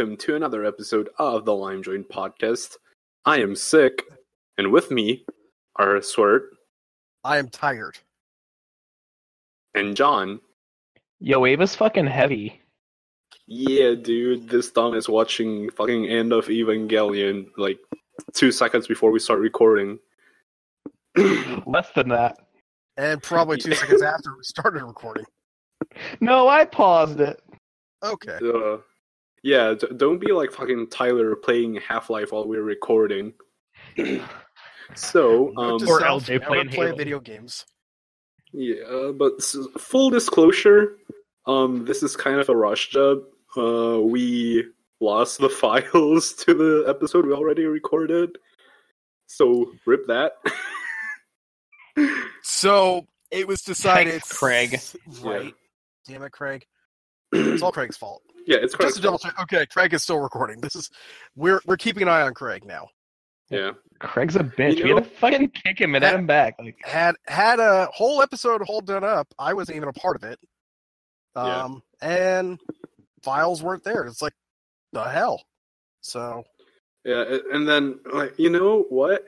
welcome to another episode of the Lime Joint Podcast. I am sick, and with me are Swert. I am tired. And John. Yo, Ava's fucking heavy. Yeah, dude, this Dom is watching fucking End of Evangelion, like, 2 seconds before we start recording. Less than that. And probably 2 seconds after we started recording. No, I paused it. Okay. Yeah, don't be like fucking Tyler playing Half-Life while we're recording. So, or LJ playing play video games. Yeah, but full disclosure, this is kind of a rush job. We lost the files to the episode we already recorded, so rip that. So it was decided. Thanks, Craig. Right. Yeah. Damn it, Craig. It's all Craig's fault. Yeah, it's Craig's just to double check. Okay, Craig is still recording. We're keeping an eye on Craig now. Yeah. Craig's a bitch. We had to fucking kick him and add him back. Like, had a whole episode all done up. I wasn't even a part of it. And files weren't there. It's like, the hell. So. Yeah, and then, like, you know what?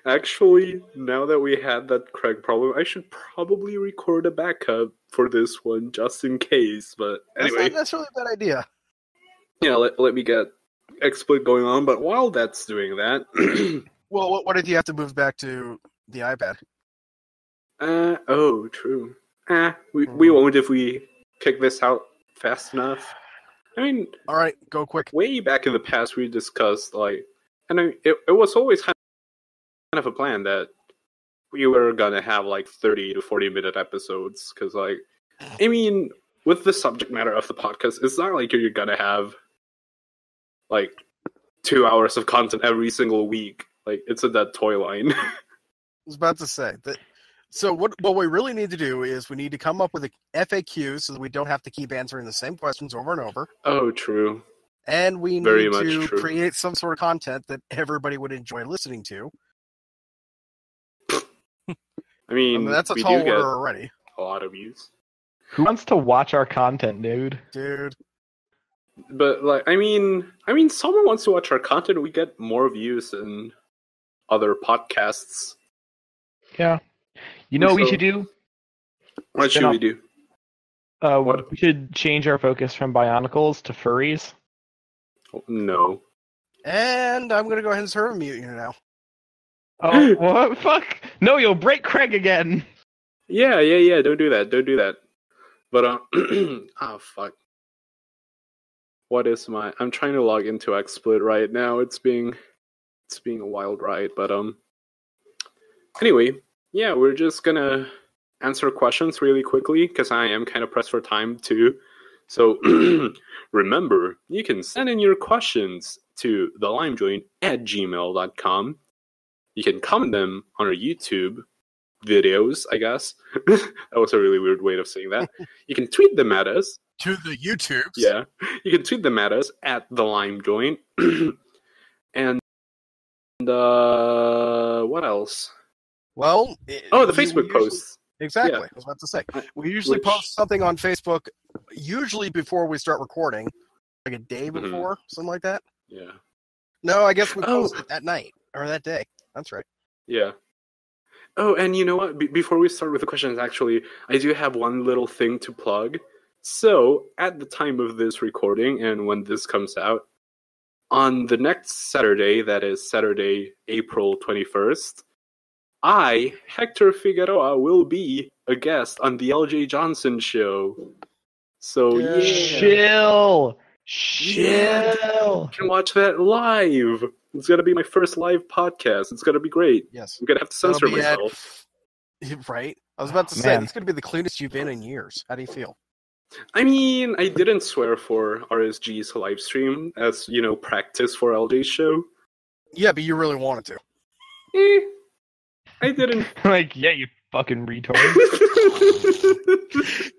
Actually, now that we had that Craig problem, I should probably record a backup for this one, just in case, but anyway. That's not necessarily a bad idea. Yeah, let me get XSplit going on, but while that's doing that... Well, what if you have to move back to the iPad? Oh, true. We won't if we kick this out fast enough. I mean... Alright, go quick. Way back in the past, we discussed, like... And it was always kind of a plan that we were gonna have, like, 30 to 40-minute episodes, because, like... I mean, with the subject matter of the podcast, it's not like you're gonna have, like, 2 hours of content every single week. Like, it's a dead toy line. I was about to say that. So what we really need to do is we need to come up with a FAQ so that we don't have to keep answering the same questions over and over. Oh, true. And we need to create some sort of content that everybody would enjoy listening to. I mean that's a tall order already. A lot of views. Who wants to watch our content, dude? But, like, I mean, someone wants to watch our content, we get more views than other podcasts. Yeah. You know what we should do? What should we do? We should change our focus from Bionicles to furries. Oh, no. And I'm going to go ahead and serve mute you now. Oh, what? Fuck! No, you'll break Craig again! Yeah, don't do that. But, fuck. What is I'm trying to log into XSplit right now. It's being a wild ride, but, anyway, yeah, we're just gonna answer questions really quickly, because I am kind of pressed for time, too. So, remember, you can send in your questions to thelimejoint@gmail.com. You can comment them on our YouTube videos, I guess. That was a really weird way of saying that. You can tweet them at us. To the YouTubes. Yeah. You can tweet them at us at thelimejoint. And, what else? Well... the Facebook posts. Exactly. Yeah. I was about to say. We usually post something on Facebook, usually before we start recording. Like a day before, something like that. Yeah. No, I guess we post it that night. Or that day. That's right. Yeah. Oh, and you know what? Before we start with the questions, actually, I do have one little thing to plug. So, at the time of this recording, and when this comes out, on the next Saturday, that is Saturday, April 21st, I, Hector Figueroa, will be a guest on the LJ Johnson Show. So, yeah. Chill! You can watch that live! It's gonna be my first live podcast. It's gonna be great. Yes. I'm gonna have to censor myself. Right? I was about to say, it's gonna be the cleanest you've been in years. How do you feel? I mean, I didn't swear for RSG's live stream as, practice for LJ's show. Yeah, but you really wanted to. I didn't. Like, yeah, you fucking retard.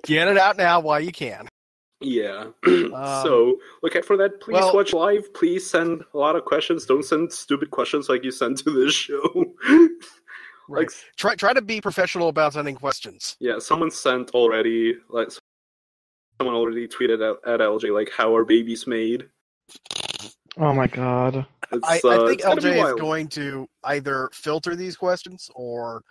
Get it out now while you can. Yeah. So, look out for that. Please watch live. Please send a lot of questions. Don't send stupid questions like you send to this show. Right. Like, try to be professional about sending questions. Yeah, someone sent already, someone already tweeted at LJ, like, how are babies made? Oh my god. I think It's gonna be LJ is wild. going to either filter these questions, or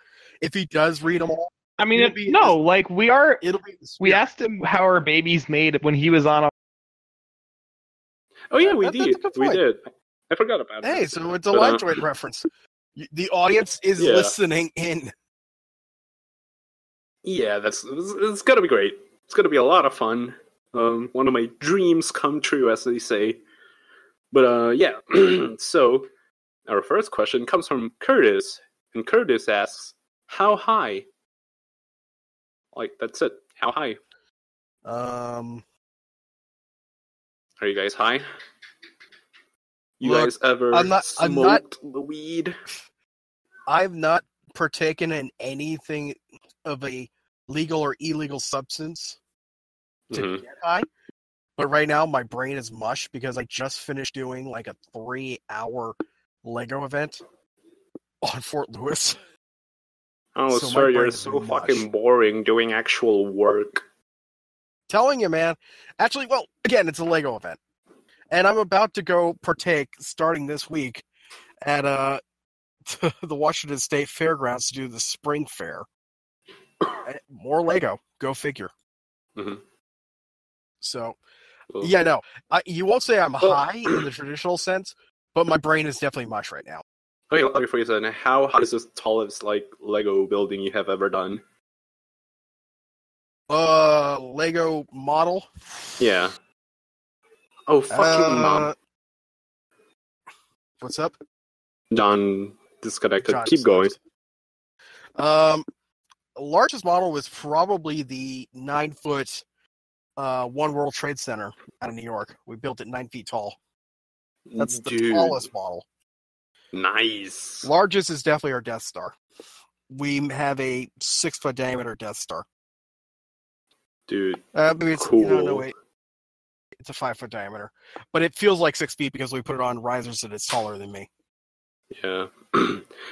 if he does read them all, I mean, It'll be no, like it'll be the we spirit. asked him how our baby's made when he was on a. Oh yeah, we That's a did. good We point. did. I forgot about Hey, that. so it's a But, live joint reference. The audience is Yeah. listening in. Yeah, it's gonna be great. It's gonna be a lot of fun. One of my dreams come true, as they say. But yeah. So our first question comes from Curtis, and Curtis asks, "How high?" Like that's it. How high? Um, Are you guys high? You Look, guys ever I'm not- smoked the weed? I've not partaken in anything of a legal or illegal substance to Mhm. get high. But right now, my brain is mush because I just finished doing like a 3-hour Lego event on Fort Lewis. Oh, So my sir, you're brain is so mush. fucking boring doing actual work. Telling you, man. Actually, well, again, it's a Lego event. And I'm about to go partake, starting this week, at the Washington State Fairgrounds to do the spring fair. More Lego. Go figure. Mhm. So, Well, yeah, no. You won't say I'm Well- high in the traditional sense, but my brain is definitely mush right now. Okay, let me phrase it. How high is the tallest like Lego building you have ever done? Lego model. Yeah. Oh, fucking mom. What's up? John disconnected. John Keep going. Largest model was probably the 9-foot One World Trade Center out of New York. We built it 9 feet tall. That's the Dude, tallest model. nice. Largest is definitely our Death Star. We have a 6-foot diameter Death Star. Dude, Maybe it's, cool. no, wait. It's a 5-foot diameter. But it feels like 6 feet because we put it on risers and it's taller than me. Yeah.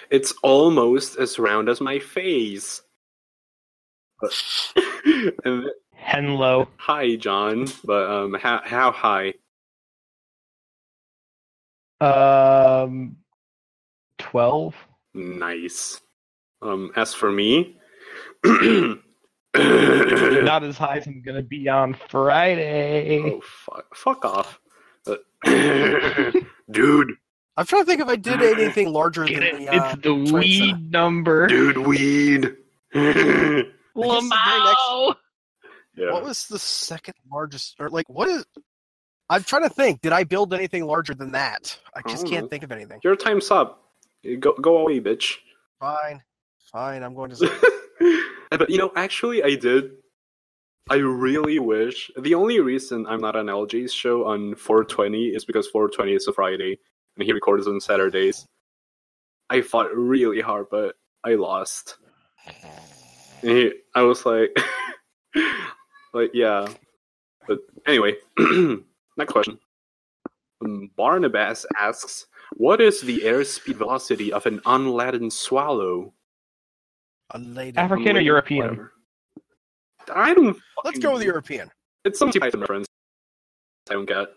It's almost as round as my face. And Henlo. hi, John. But how high? 12. Nice. As for me, Not as high as I'm gonna be on Friday. oh fuck off, dude. I'm trying to think if I did anything larger Get than it? the It's the Trade weed Center. number. Dude, weed. Yeah. Lamau. What was the second largest, or like what is? I'm trying to think. Did I build anything larger than that? I just don't can't know. think of anything. Your time's up. Go away, bitch. Fine. I'm going to. But actually, I did. I really wish. The only reason I'm not on LJ's show on 420 is because 420 is a Friday, and he records on Saturdays. I fought really hard, but I lost. And I was like, yeah. But anyway, next question. Barnabas asks, "What is the airspeed velocity of an unladen swallow?" Unladen. African or European? Whatever. I don't. Let's go with the European. It's some Python reference. I don't get.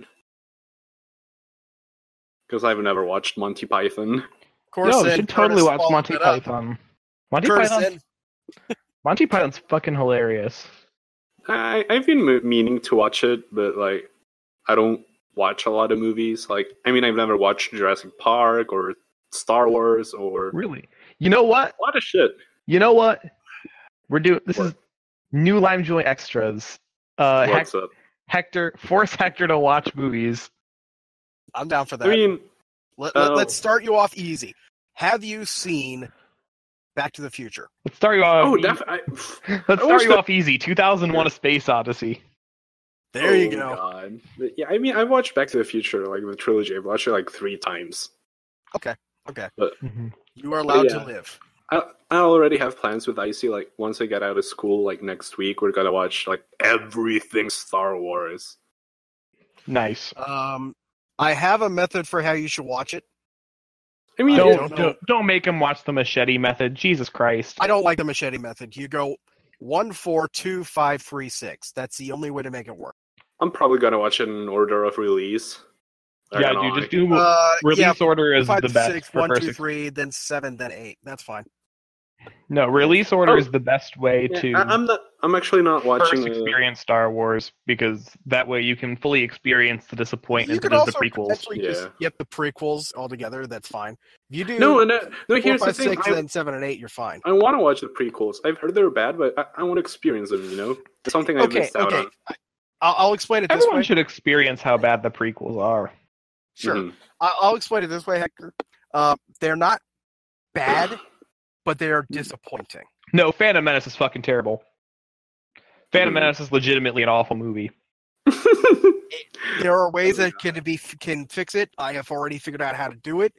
Because I've never watched Monty Python. Of course, No, you should totally watch Monty Python. Monty Python's fucking hilarious. I've been meaning to watch it, but like, I don't watch a lot of movies. Like, I mean, I've never watched Jurassic Park or Star Wars or Really? You know what? a lot of shit. You know what? We're doing this What? is new Lime Joy extras. What's up? Hector, force Hector to watch movies. I'm down for that. I mean, Let's start you off easy. Have you seen Back to the Future? Let's start you off. Let's start you off easy. 2001: A Space Odyssey. There you go. God. But yeah, I mean, I've watched Back to the Future, like the trilogy. I've watched it like 3 times. Okay. But You are allowed yeah. to live. I already have plans with Icy. Like, once I get out of school, like next week, we're gonna watch like everything Star Wars. Nice. I have a method for how you should watch it. I mean, Don't make him watch the machete method. Jesus Christ. I don't like the machete method. You go 1, 4, 2, 5, 3, 6. That's the only way to make it work. I'm probably gonna watch it in order of release. Not Yeah, gonna dude, lie. just do release order is 5 the to best 6, for 1, first 2, 3, then 7, then 8. That's fine. No, release order Oh. is the best way Yeah, to I'm actually not watching. first experience Star Wars, because that way you can fully experience the You disappointment could that is the also prequels. potentially Yeah. just get the prequels altogether. That's fine. If you do No. 4, Here's 5, the thing. 6, and then 7 and 8, you're fine. I want to watch the prequels. I've heard they're bad, but I want to experience them. You know, it's something I've missed out on. I'll explain it this Everyone way. should experience how bad the prequels are. Sure. Mhm. I'll explain it this way, Hector. They're not bad, but they are disappointing. No, Phantom Menace is fucking terrible. Phantom Mhm. Menace is legitimately an awful movie. There are ways that can fix it. I have already figured out how to do it.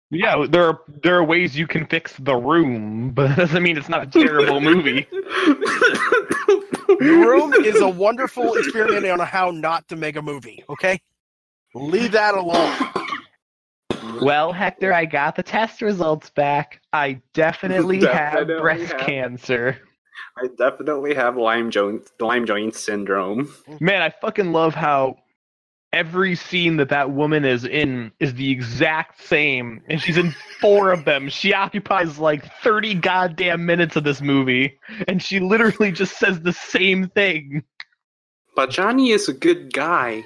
Yeah, there are ways you can fix The Room, but that doesn't mean it's not a terrible movie. The Room is a wonderful experiment on how not to make a movie. Okay, leave that alone. Well, Hector, I got the test results back. I definitely have breast cancer. I definitely have Lyme joint syndrome. Man, I fucking love how every scene that woman is in is the exact same, and she's in 4 of them. She occupies like 30 goddamn minutes of this movie, and she literally just says the same thing. But Johnny is a good guy.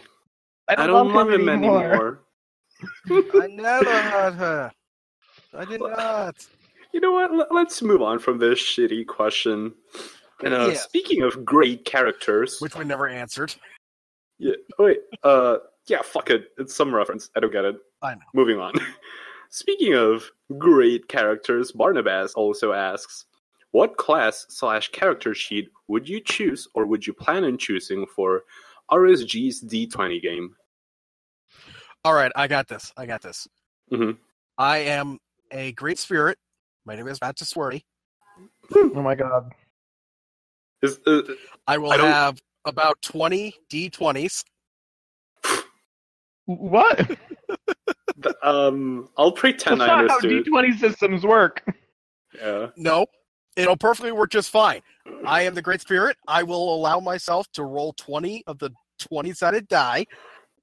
I don't love him anymore. I never had her. I did not. You know what? Let's move on from this shitty question. And Yes. Speaking of great characters, Which we never answered. yeah. Wait. Yeah. Fuck it. It's some reference. I don't get it. I know. Moving on. Speaking of great characters, Barnabas also asks, "What class/character sheet would you choose, or would you plan on choosing for RSG's D20 game?" All right, I got this. Mm-hmm. I am a great spirit. My name is Matt Swerty. Oh my god. I will have about 20 D20s. What? I'll pretend That's I not how understood. D20 systems work. Yeah. No, it'll perfectly work just fine. I am the great spirit. I will allow myself to roll 20 of the 20-sided die,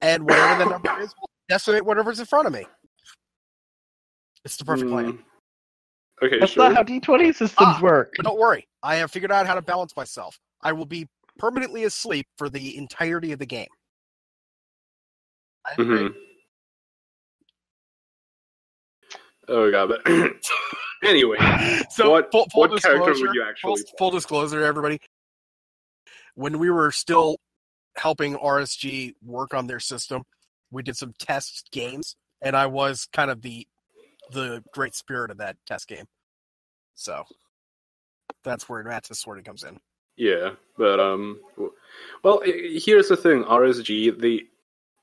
and whatever the number is, will decimate whatever's in front of me. It's the perfect plan. Okay, That's sure. not how D20 systems work. But don't worry, I have figured out how to balance myself. I will be permanently asleep for the entirety of the game. I'm great. Oh god, but anyway, So what full character disclosure, would you actually play? full disclosure, everybody. When we were still helping RSG work on their system, we did some test games, and I was kind of the great spirit of that test game. So that's where Matt's sort of comes in. Yeah, but well, here's the thing: RSG,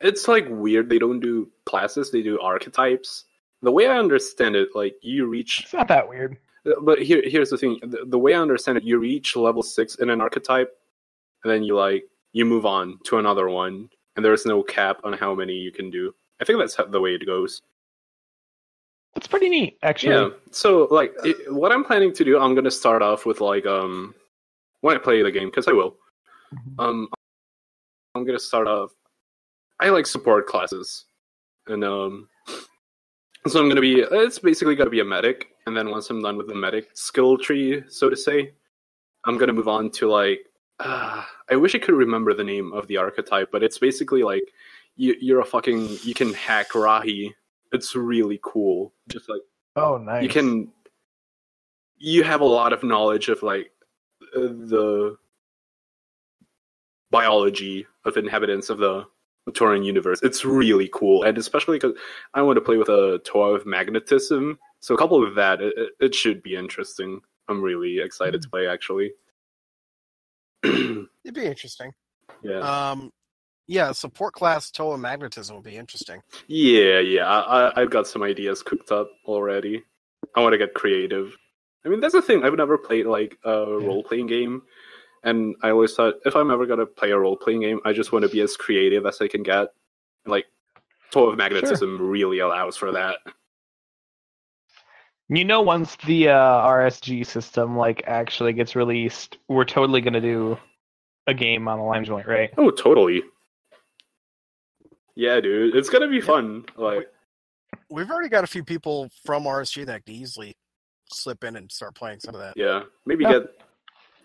it's like weird. They don't do classes; they do archetypes. The way I understand it, like you reach. It's not that weird. But here's the thing: the way I understand it, you reach level 6 in an archetype, and then you move on to another one, and there's no cap on how many you can do. I think that's the way it goes. It's pretty neat, actually. Yeah. So what I'm planning to do, I'm gonna start off with when I play the game, because I will. I'm gonna start off. I like support classes, and so I'm gonna be. It's basically gonna be a medic, and then once I'm done with the medic skill tree, so to say, I'm gonna move on to I wish I could remember the name of the archetype, but it's basically like you can hack Rahi. It's really cool. Just Oh, nice. You have a lot of knowledge of the biology of inhabitants of the Tauran universe. It's really cool, and especially because I want to play with a Toa of magnetism. So coupled with that, it should be interesting. I'm really excited to play, actually. It'd be interesting. Yeah. Yeah, support class Toa magnetism would be interesting. Yeah. I've got some ideas cooked up already. I want to get creative. I mean, that's the thing. I've never played a role-playing game, and I always thought if I'm ever gonna play a role-playing game, I just want to be as creative as I can get. Toa of magnetism really allows for that. Once the RSG system actually gets released, we're totally gonna do a game on the Lime Joint, right? Oh, totally. Yeah, dude, it's gonna be fun. Like, We've already got a few people from RSG that could easily slip in and start playing some of that. yeah, maybe Yeah. get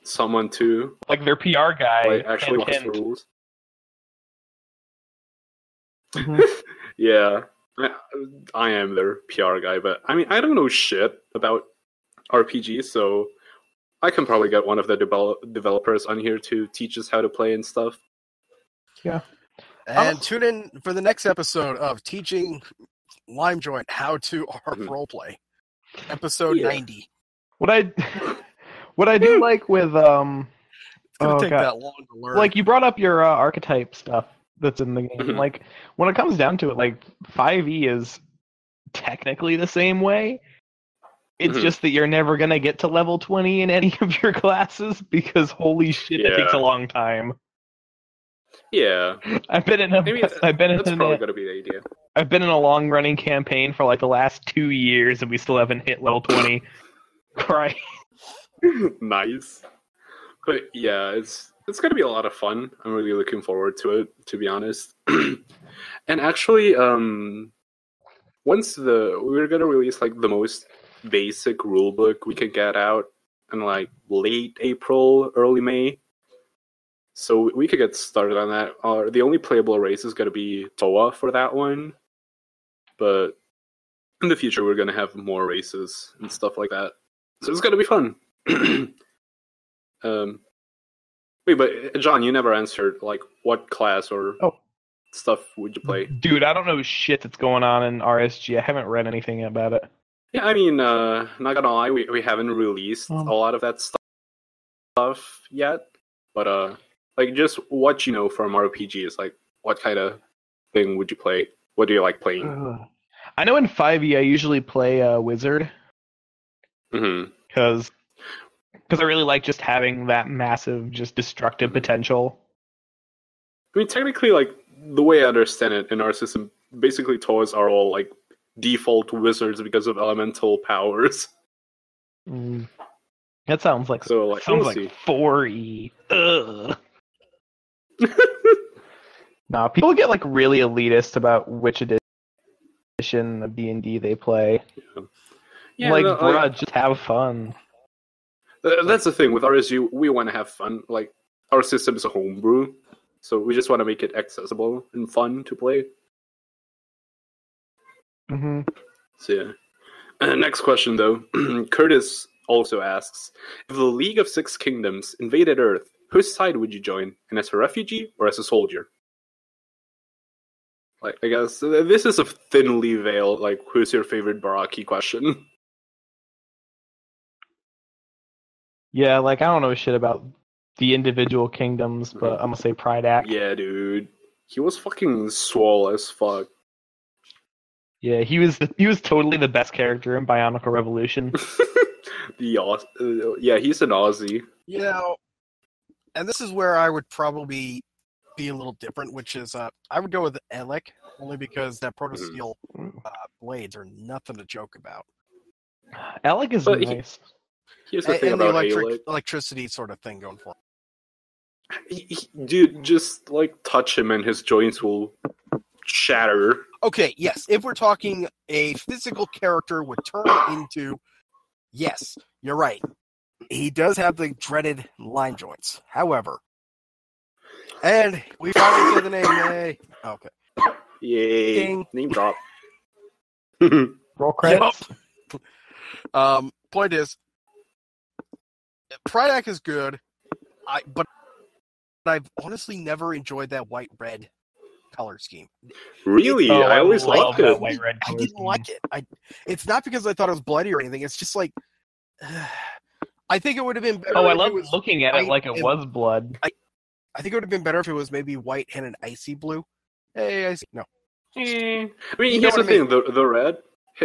someone to Like their PR guy, like actually watch the KhingK. rules. Mhm. Yeah, I am their PR guy, but I mean, I don't know shit about RPGs, so I can probably get one of the developers on here to teach us how to play and stuff. Yeah. And tune in for the next episode of Teaching Lime Joint How to ARP Mhm. Roleplay. Episode Yeah. 90. What I do like with It's gonna Oh, take God. that long to learn. like you brought up your archetype stuff that's in the game. Mhm. Like when it comes down to it, like 5e is technically the same way. It's Mhm. just that you're never gonna get to level 20 in any of your classes because holy shit, it takes a Yeah. long time. Yeah, I've been in a maybe I've been that's in probably a, gonna be the idea. I've been in a long running campaign for like the last 2 years and we still haven't hit level 20. Cry. Nice. But yeah, it's gonna be a lot of fun. I'm really looking forward to it, to be honest. And actually, once we're gonna release like the most basic rulebook we could get out in like late April, early May. So we could get started on that. The only playable race is gonna be Toa for that one. But in the future we're gonna have more races and stuff like that. So it's gonna be fun. Wait, but John, you never answered like what class or stuff would you play? Dude, I don't know shit that's going on in RSG. I haven't read anything about it. Yeah, I mean, not gonna lie, we haven't released a lot of that stuff yet. But like just what you know from RPGs, like what kind of thing would you play? What do you like playing? I know in 5e I usually play Wizard Mm-hmm. because I really like just having that massive, just destructive potential. I mean, technically, like the way I understand it in our system, basically toys are all like default wizards because of elemental powers. That sounds like So like sounds we'll like see. 4e. Ugh. Nah, people get like really elitist about which edition of D&D they play. Yeah, like, no, bruh, just have fun. That's the thing with RSU. We want to have fun. Like our system is a homebrew, so we just want to make it accessible and fun to play. Mm-hmm. So yeah. Next question though, Curtis also asks: if the League of Six Kingdoms invaded Earth, whose side would you join? And as a refugee or as a soldier? Like, I guess this is a thinly veiled, like, who's your favorite Baraki question. Yeah, like I don't know shit about the individual kingdoms, but I'm gonna say Prydac. Yeah, dude, he was fucking swole as fuck. Yeah, he was totally the best character in Bionicle Revolution. Yeah, he's an Aussie. You know, and this is where I would probably be a little different, which is I would go with Alec, only because that Protosteel blades are nothing to joke about. Alec is nice. Here's the thing and about the electricity sort of thing going for him. Dude, just like touch him and his joints will shatter. Okay, yes. If we're talking a physical character would turn into, yes, you're right. He does have the dreaded line joints. However, and we finally said the name. Yay! Okay. Yay! Ding. Name drop. Roll credits. Yep. Point is, Prydac is good, but I've honestly never enjoyed that white-red color scheme. Really? I always liked it. I didn't like it. It's not because I thought it was bloody or anything. It's just like I think it would have been better. Oh, I love looking at it like it was blood. I think it would have been better if it was maybe white and an icy blue. Hey, icy. No. I mean, here's the thing: the red,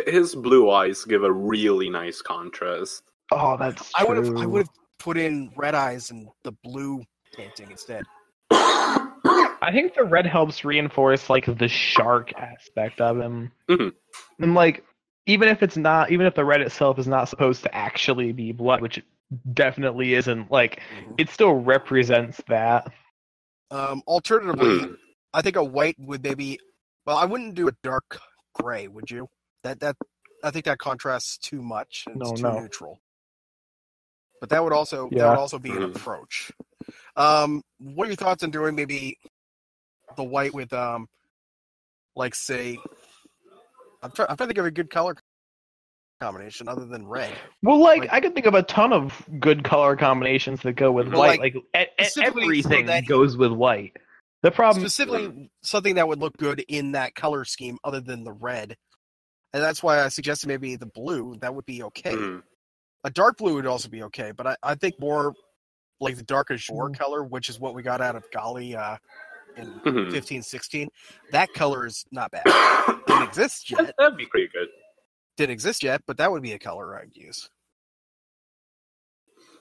his blue eyes give a really nice contrast. Oh, that's true. I would have put in red eyes and the blue painting instead. I think the red helps reinforce like the shark aspect of him, and like even if the red itself is not supposed to actually be blood, which it definitely isn't, like it still represents that. Alternatively, I think a white would maybe Well, I wouldn't do a dark gray, would you? That I think that contrasts too much and it's too neutral. But that would also be an approach. What are your thoughts on doing maybe the white with like say I'm trying to think of a good color combination other than red. Well, like I can think of a ton of good color combinations that go with white. Like everything goes with white. The problem specifically something that would look good in that color scheme other than the red. And that's why I suggested maybe the blue. That would be okay. A dark blue would also be okay, but I think more like the dark azure color, which is what we got out of Gali in 15-16. That color is not bad. Didn't exist yet. That'd be pretty good. Didn't exist yet, but that would be a color I'd use.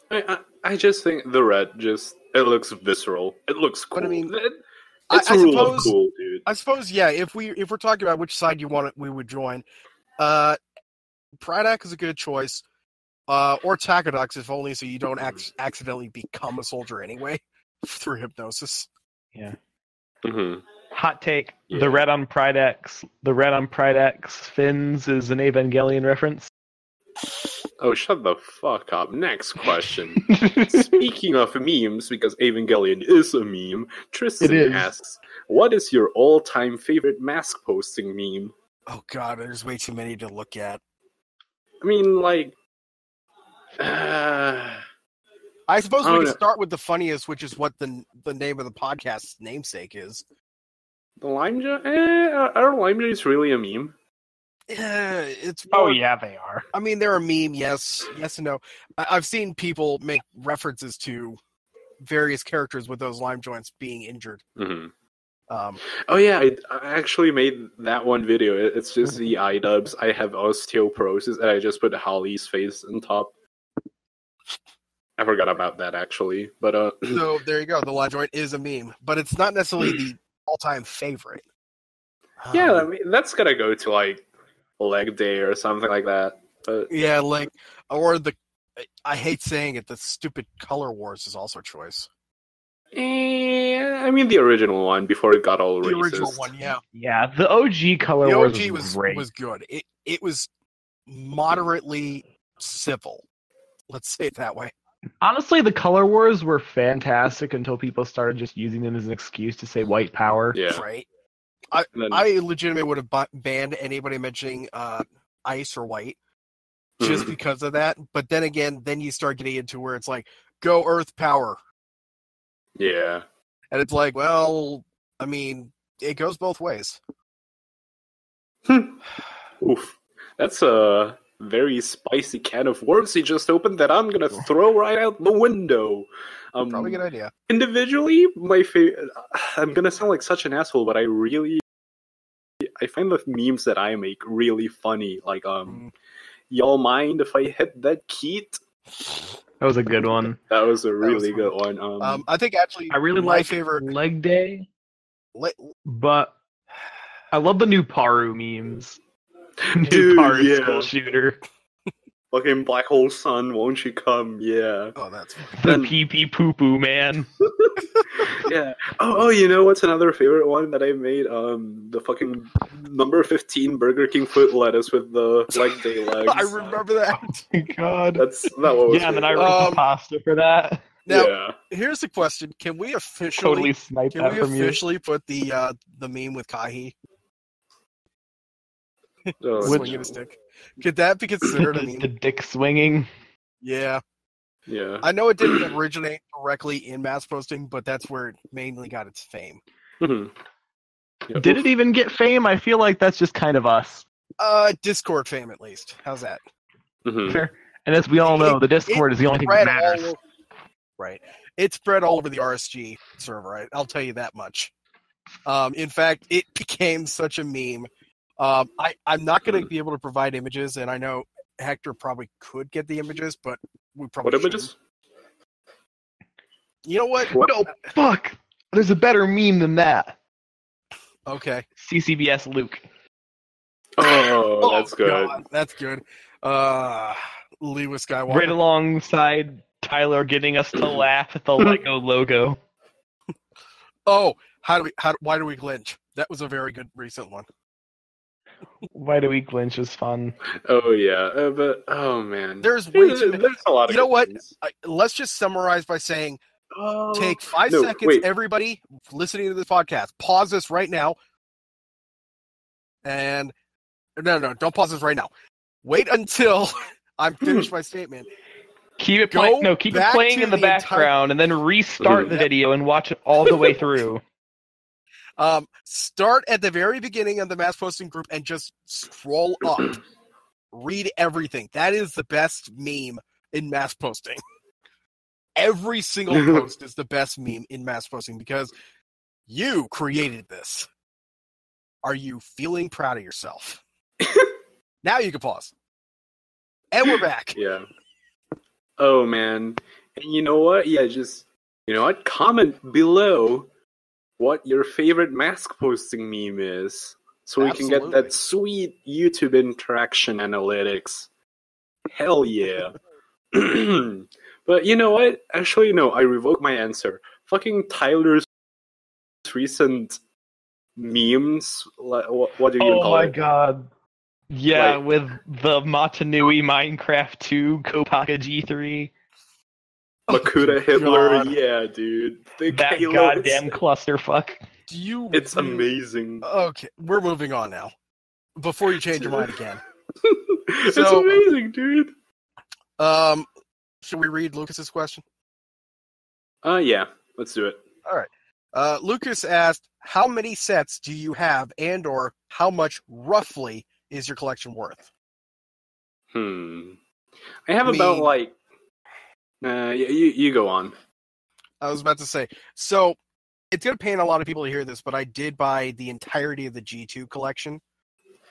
I just think the red it looks visceral. It looks cool. But I mean, it's a rule of cool, dude. I suppose, yeah. If we're talking about which side we would join, Prydak is a good choice, or Takodux, if only so you don't accidentally become a soldier anyway through hypnosis. Yeah. Hot take: the red on Prydax fins is an Evangelion reference. Oh, shut the fuck up. Next question. Speaking of memes, because Evangelion is a meme, Tristan asks, what is your all-time favorite mask posting meme? Oh god, there's way too many to look at. I mean, like... I suppose we can start with the funniest, which is what the name of the podcast's namesake is. The Lime J? Are Lime J's really a meme? It's more, oh yeah, they are. I mean, they're a meme, yes and no. I've seen people make references to various characters with those lime joints being injured. Oh yeah, I actually made that one video. It's just the iDubbbz. I have osteoporosis, and I just put Holly's face on top. I forgot about that actually, but so there you go. The lime joint is a meme, but it's not necessarily the all-time favorite. Yeah, I mean that's gonna go to like leg day or something like that. But yeah, like or I hate saying it, the stupid Color Wars is also a choice. I mean the original one before it got all racist. The original one, yeah. Yeah, the OG Color Wars was great. Was good. It was moderately civil. Let's say it that way. Honestly, the Color Wars were fantastic until people started just using them as an excuse to say white power. Yeah. Right. I legitimately would have banned anybody mentioning ice or white just because of that. But then again, then you start getting into where it's like, go Earth power. Yeah. And it's like, well, I mean, it goes both ways. Oof. That's a very spicy can of worms he just opened that I'm going to throw right out the window. Probably a good idea. Individually, my favorite... I'm going to sound like such an asshole, but I find the memes that I make really funny. Like, y'all mind if I hit that Keat? That was a good one. That was a really good one. I think actually I really my like favorite Leg Day, but I love the new Paru memes. Dude, Paru school shooter. Fucking Black Hole Sun, won't you come? Yeah. Oh, that's the pee pee poo poo man. Yeah. Oh, you know what's another favorite one that I made? The fucking number 15 Burger King foot lettuce with the leg day legs. I remember that. Oh my god. That was yeah, and then I wrote the pasta for that. Now, here's the question: can we officially totally snipe that from you? Put the meme with Kahi? Swinging a stick. Could that be considered a meme? The dick swinging? Yeah. Yeah. I know it didn't originate directly in mass posting, but that's where it mainly got its fame. Yeah. Did it even get fame? I feel like that's just kind of us. Discord fame, at least. How's that? Sure. And as we all know, the Discord is the only thing that matters. Right. It spread all over the RSG server, I'll tell you that much. In fact, it became such a meme. I'm not going to be able to provide images, and I know Hector probably could get the images, but we probably What images? You know what? No, fuck! There's a better meme than that. Okay. CCBS Luke. Oh, that's good. God, that's good. Lewis Skywalker. Right alongside Tyler getting us to laugh at the Lego logo. Oh, Why do we glitch? That was a very good recent one. Why do we glitch is fun. Oh yeah, but oh man, There's way too many. There's a lot of. You know what? things. Let's just summarize by saying, Oh, take 5 no, seconds, wait. everybody listening to this podcast. Pause this right now. And no, don't pause this right now. Wait until I'm finished my statement. Keep it keep it back playing to in the the background and then restart the video and watch it all the way through. Start at the very beginning of the mass posting group and just scroll up. Read everything. That is the best meme in mass posting. Every single post is the best meme in mass posting because you created this. Are you feeling proud of yourself? Now you can pause. And we're back. Yeah. Oh man. And you know what? Yeah, just comment below what your favorite mask posting meme is. So we can get that sweet YouTube interaction analytics. Hell yeah. But you know what? Actually, no, I revoke my answer. Fucking Tyler's recent memes. What do you call it? Oh my god. Yeah, Like, with the Matanui Minecraft 2 Kopaka G3. Makuta Hitler, God. Yeah, dude. That goddamn clusterfuck. It's amazing. Okay, we're moving on now. Before you change your mind again. It's amazing, dude. Should we read Lucas's question? Yeah, let's do it. All right. Lucas asked, how many sets do you have and or how much roughly is your collection worth? I have about like... you go on. I was about to say, so it's going to pain a lot of people to hear this, but I did buy the entirety of the G2 collection.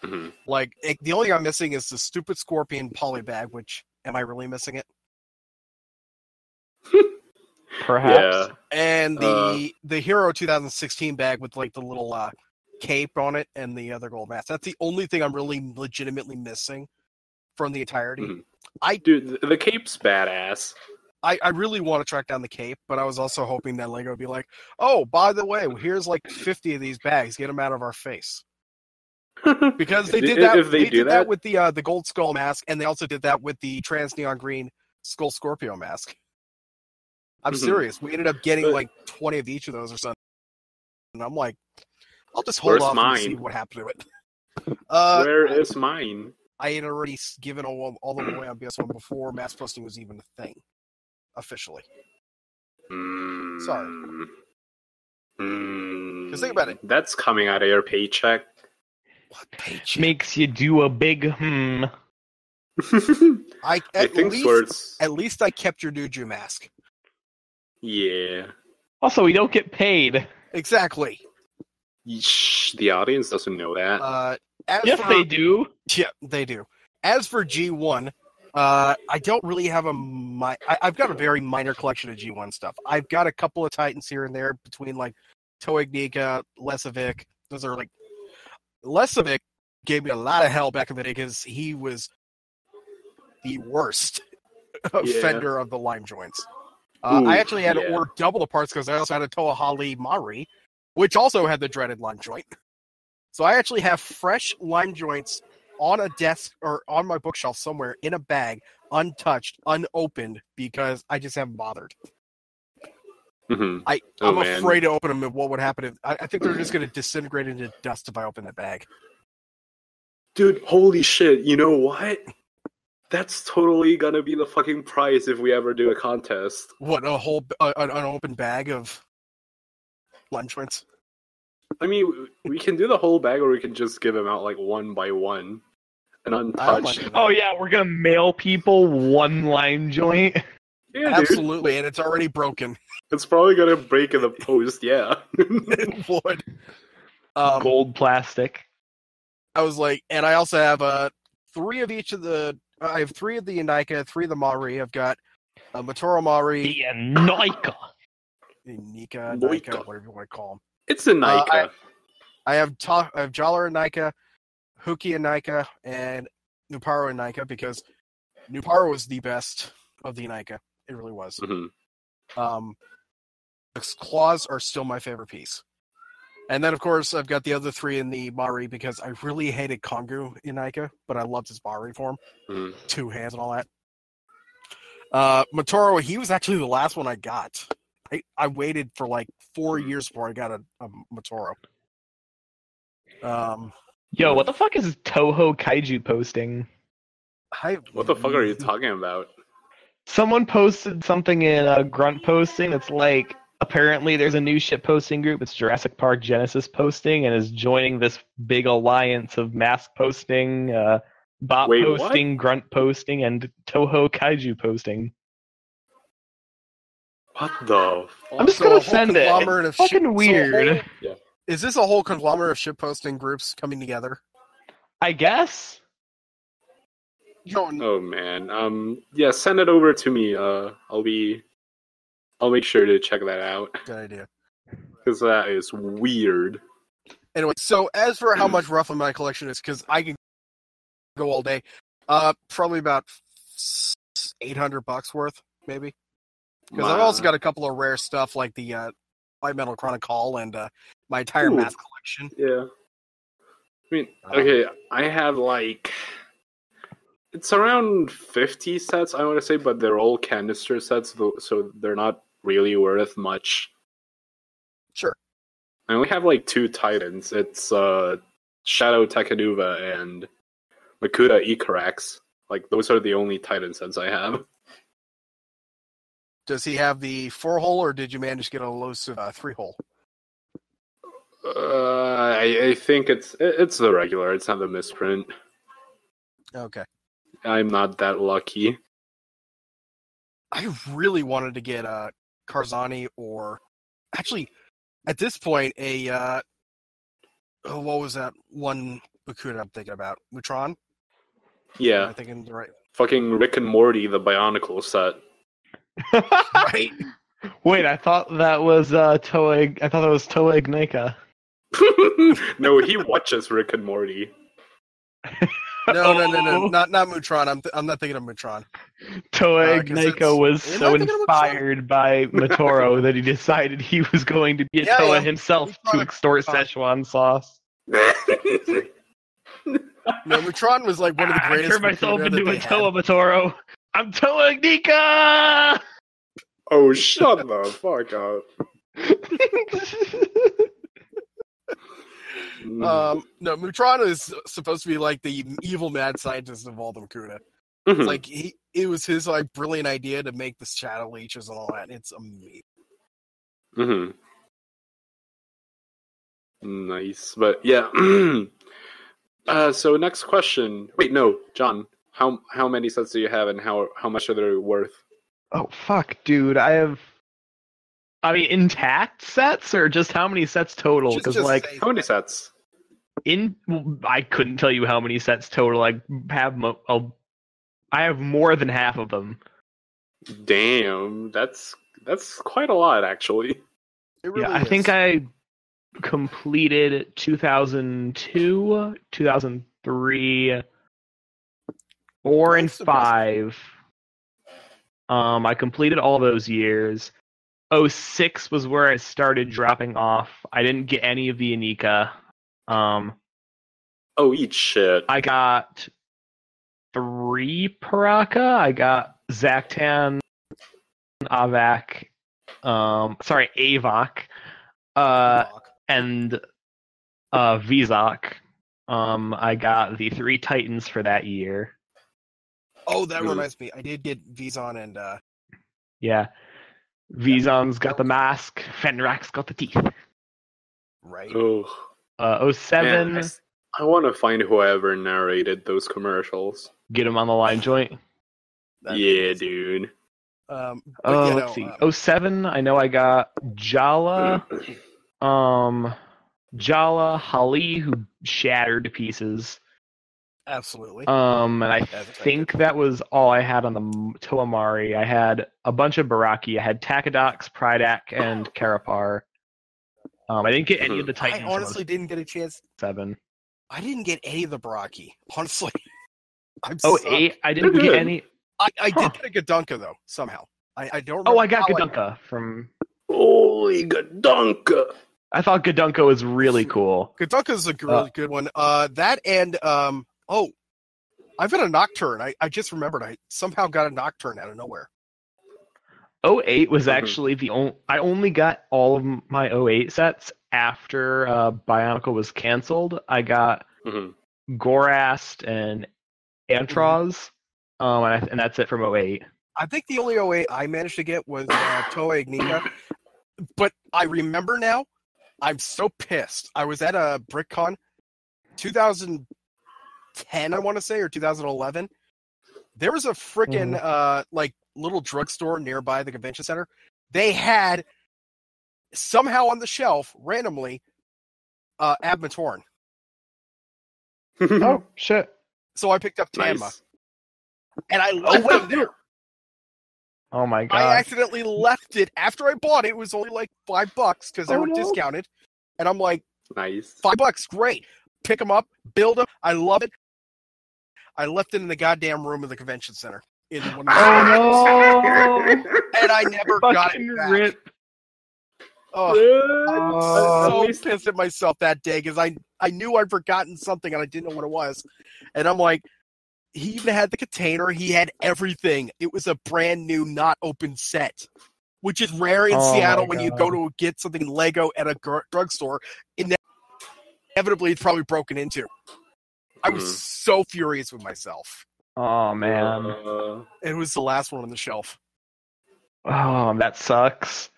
Mm-hmm. Like, the only thing I'm missing is the stupid Scorpion polybag, which, am I really missing it? Perhaps. Yeah. And the Hero 2016 bag with like the little cape on it and the other gold mask. That's the only thing I'm really legitimately missing from the entirety. Mm-hmm. Dude, the cape's badass. I really want to track down the cape, but I was also hoping that LEGO would be like, oh, by the way, here's like 50 of these bags. Get them out of our face. Because they did that. If they do did that with the gold skull mask, and they also did that with the trans neon green skull Scorpio mask. I'm serious. We ended up getting like 20 of each of those or something. And I'm like, I'll just hold off and see what happened to it. Where is mine? I had already given all the way on BS1 before mass posting was even a thing. Officially. Sorry. Because think about it. That's coming out of your paycheck. What paycheck? Makes you do a big I think Swert's... At least I kept your Nuju mask. Yeah. Also, we don't get paid. Exactly. The audience doesn't know that. Yes, they do. Yeah, they do. As for G1, I don't really have I've got a very minor collection of G1 stuff. I've got a couple of Titans here and there between like Toegnika, Lesovic. Those are like... Lesovic gave me a lot of hell back in the day because he was the worst offender of the lime joints. I actually had to order double the parts because I also had a Toahali Mari, which also had the dreaded lime joint. So I actually have fresh lime joints on a desk or on my bookshelf somewhere in a bag, untouched, unopened, because I just haven't bothered. Mm-hmm. I'm afraid to open them and what would happen if... I think they're just going to disintegrate into dust if I open that bag. Dude, holy shit, you know what? That's totally gonna be the fucking prize if we ever do a contest. What, an open bag of lime joints? I mean, we can do the whole bag, or we can just give them out like one by one, and untouched. Oh yeah, we're gonna mail people one lime joint. Yeah, absolutely, and it's already broken. It's probably gonna break in the post. Yeah, it would. Gold plastic. I was like, and I also have 3 of each of the. I have 3 of the Nika, 3 of the Mari. I've got Matoro Mari. The Nika. Nika, whatever you want to call them. It's a Nika. I have Jaller and Nika, Huki and Nika, and Nuparo and Nika because Nuparo was the best of the Nika. It really was. Mm-hmm. The claws are still my favorite piece. And then, of course, I've got the other three in the Mari because I really hated Kongu in Ica, but I loved his Mari form. 2 hands and all that. Motoro, he was actually the last one I got. I waited for like 4 years before I got a Motoro. Yo, what the fuck is Toho Kaiju posting? What the fuck are you talking about? Someone posted something in Grunt posting. It's like, apparently there's a new ship posting group. It's Jurassic Park Genesis posting and is joining this big alliance of mask posting, bot posting, what? Grunt posting, and Toho Kaiju posting. What the fuck? I'm just gonna send it. It's fucking weird. Yeah. Is this a whole conglomerate of ship posting groups coming together? I guess. Oh man. Yeah, send it over to me. I'll make sure to check that out. Good idea. Because that is weird. Anyway, so as for how much roughly my collection is, because I can go all day, probably about $800 worth, maybe. Because I've also got a couple of rare stuff like the White Metal Chronicle and my entire mask collection. Yeah. I mean, okay, I have like... It's around 50 sets, I want to say, but they're all canister sets, so they're not really worth much. Sure. I only have like 2 Titans. It's Shadow Takanuva and Makuta Ikarax. Like, those are the only Titan sets I have. Does he have the 4-hole, or did you manage to get a elusive 3-hole? I think it's the regular. It's not the misprint. Okay. I'm not that lucky. I really wanted to get Karzani, or actually, at this point, what was that one Bakuda I'm thinking about? Mutron? Yeah. Am I thinking the right? Fucking Rick and Morty, the Bionicle set. Right. Wait, I thought that was Toei. I thought that was Toei Nika. No, he watches Rick and Morty. No, not Mutron. I'm not thinking of Mutron. Toei Nika was so inspired by Motoro that he decided he was going to be a Toei himself to extort Szechuan sauce. No, Mutron was like one of the greatest. I turned myself into a Toei Motoro. I'm Toei Nika! Oh, shut the fuck up. No, Mutron is supposed to be like the evil mad scientist of all the Makuta. Mm-hmm. Like it was his like brilliant idea to make the shadow leeches and all that. It's amazing. Mm-hmm. Nice, but yeah. So next question. Wait, no, John. How many sets do you have, and how much are they worth? Oh fuck, dude! I mean, intact sets, or just how many sets total? Because like, how many sets? I couldn't tell you how many sets total. I have more than half of them. Damn, that's quite a lot, actually. It really I think I completed 2002, 2003, 4, and 5. I completed all those years. 06 was where I started dropping off. I didn't get any of the Anika. Eat shit. I got 3 Paraka. I got Zaktan, Avak, Avok, and Vizok. I got the 3 Titans for that year. Oh, that reminds me. I did get Vizon and yeah. Vizon's got the mask. Fenrak's got the teeth. Right. Oh. 07. Man, I want to find whoever narrated those commercials. Get him on the line joint. Yeah, dude. Let's see. 07, I know I got Jala. Jala, Holly, who shattered to pieces. Absolutely. And I think that was all I had on the Toamari. I had a bunch of Baraki. I had Takadox, Pridak, and Karapar. I didn't get any of the Titans. I honestly didn't get a chance. 7. I didn't get any of the Baraki. Honestly. I didn't get any. I did get a Gadunka, though, somehow. I don't remember. Oh, I got Gadunka from... Holy Gadunka! I thought Godunko was really cool. Godunko's a really good one. That and I've got a Nocturne. I just remembered. I somehow got a Nocturne out of nowhere. 08 was actually I only got all of my 08 sets after Bionicle was canceled. I got Gorast and Antros, and that's it from 08. I think the only 08 I managed to get was Toei Ignika. But I remember now, I'm so pissed. I was at a BrickCon 2010, I want to say, or 2011. There was a freaking little drugstore nearby the convention center. They had somehow on the shelf, randomly, Abmatoran. Oh, shit. So I picked up Tanma. Nice. And I left them there. Oh my god. I accidentally left it after I bought it. It was only like $5 because they were discounted. And I'm like, nice. $5, great. Pick them up, build them. I love it. I left it in the goddamn room of the convention center. In one of no! And I never got it back. Rip. Oh, I was so pissed at myself that day because I knew I'd forgotten something and I didn't know what it was. And I'm like, he even had the container. He had everything. It was a brand new, not open set, which is rare in Seattle when you go to get something Lego at a drugstore. Inevitably, it's probably broken into. I was so furious with myself. Oh, man. It was the last one on the shelf. Oh, that sucks.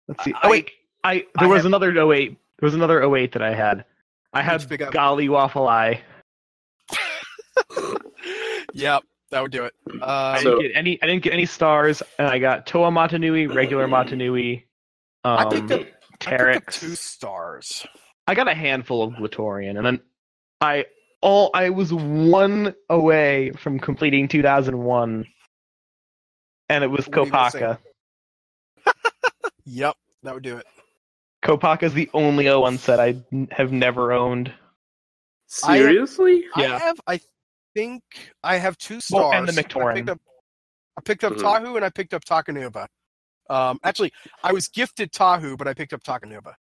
Let's see. There was another 08. There was another 08 that I had. I had Golly Waffle Eye. Yep, that would do it. I didn't get any stars, and I got Toa Matanui, regular Matanui. I picked up Terex. 2 stars. I got a handful of Glatorian, and then I was 1 away from completing 2001, and it was Kopaka. Yep, that would do it. Kopaka's the only 01 set I have never owned. Seriously? I think I have 2 stars. Oh, and the Mictoran. I picked up Tahu and I picked up Takanuba. Actually, I was gifted Tahu, but I picked up Takanuba.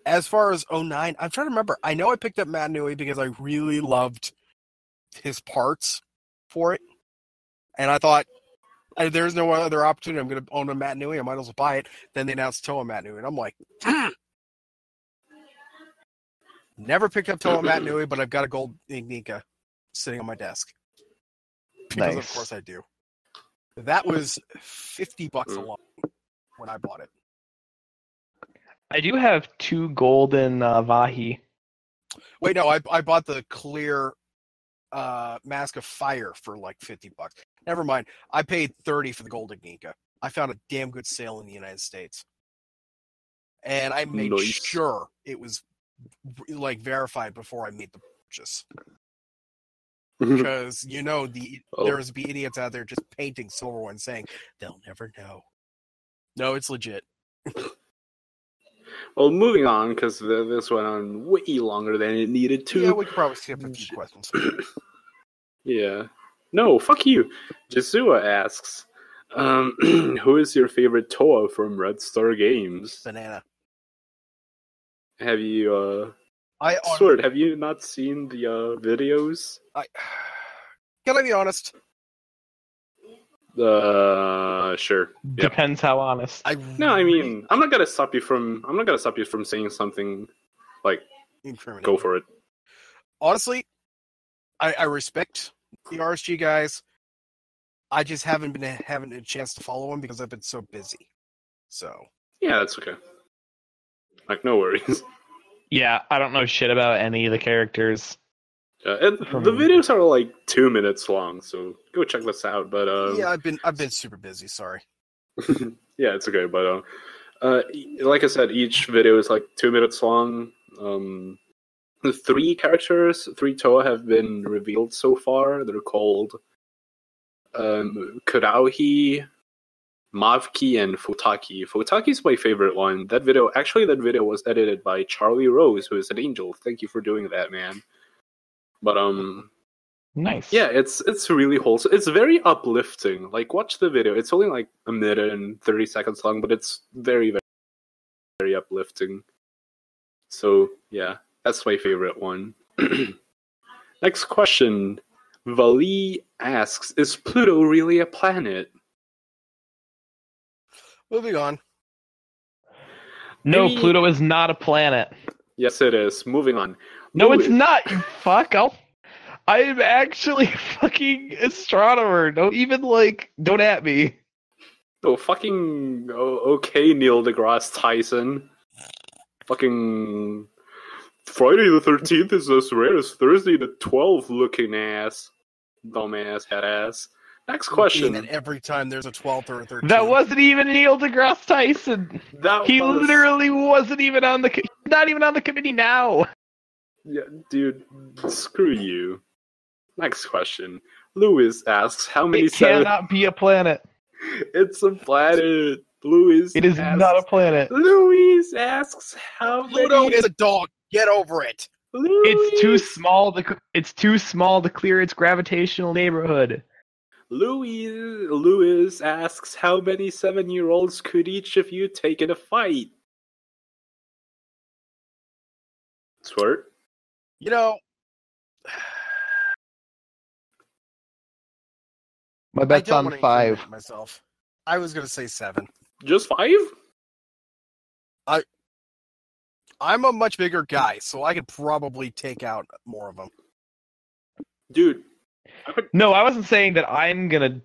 As far as 09, I'm trying to remember. I know I picked up Matanui because I really loved his parts for it. And I thought, there's no other opportunity. I'm going to own a Matanui. I might as well buy it. Then they announced Toa Matanui. And I'm like, never picked up Toa Matanui, but I've got a gold Ignika sitting on my desk. Because of course I do. That was $50 alone when I bought it. I do have 2 golden Vahi. Wait, no, I bought the clear Mask of Fire for like $50. Never mind. I paid $30 for the gold Ignika. I found a damn good sale in the United States. And I made sure it was like verified before I made the purchase. Because there's be idiots out there just painting silver ones saying they'll never know. No, it's legit. Well, moving on, because this went on way longer than it needed to. Yeah, we could probably skip a few questions. Yeah. No, fuck you. Jesua asks, who is your favorite Toa from Red Star Games? Banana. Have you, Swert, have you not seen the videos? Can I be honest? Sure. Depends how honest. I'm not gonna stop you from saying something like go for it. Honestly, I respect the RSG guys. I just haven't been having a chance to follow them because I've been so busy. So yeah, that's okay. Like, no worries. Yeah, I don't know shit about any of the characters. The videos are like 2 minutes long, so go check this out. But yeah, I've been super busy. Sorry. Yeah, it's okay. But like I said, each video is like 2 minutes long. The 3 Toa have been revealed so far. They're called Kurauhi, Mavki, and Futaki. Futaki's my favorite one. That video was edited by Charlie Rose, who is an angel. Thank you for doing that, man. But Nice. Yeah, it's really wholesome. It's very uplifting. Like, watch the video. It's only like a minute and 30 seconds long, but it's very, very, very uplifting. So, yeah, that's my favorite one. Next question. Vali asks, is Pluto really a planet? Moving on. No, Maybe- Pluto is not a planet. Yes, it is. Moving on. No, Louis- it's not, you fuck. I'm actually a fucking astronomer. Don't at me. Oh, fucking okay, Neil deGrasse Tyson. Fucking Friday the 13th is as rare as Thursday the 12th looking ass. Dumbass, head ass. Next question. And every time there's a 12th or a 13th. That wasn't even Neil deGrasse Tyson. He literally wasn't even on the... not even on the committee now. Yeah, dude, screw you. Next question. Louis asks, how many... It cannot be a planet. It's a planet. Louis It is asks, not a planet. Louis asks, how Pluto many... is a dog. Get over it. Louis... It's too small. It's too small to clear its gravitational neighborhood. Louis asks, how many 7-year-olds could each of you take in a fight? Swert? You know, My I bet's don't on want to 5. incriminate myself. I was going to say 7. Just 5? I'm a much bigger guy, so I could probably take out more of them. Dude. No, I wasn't saying that I can only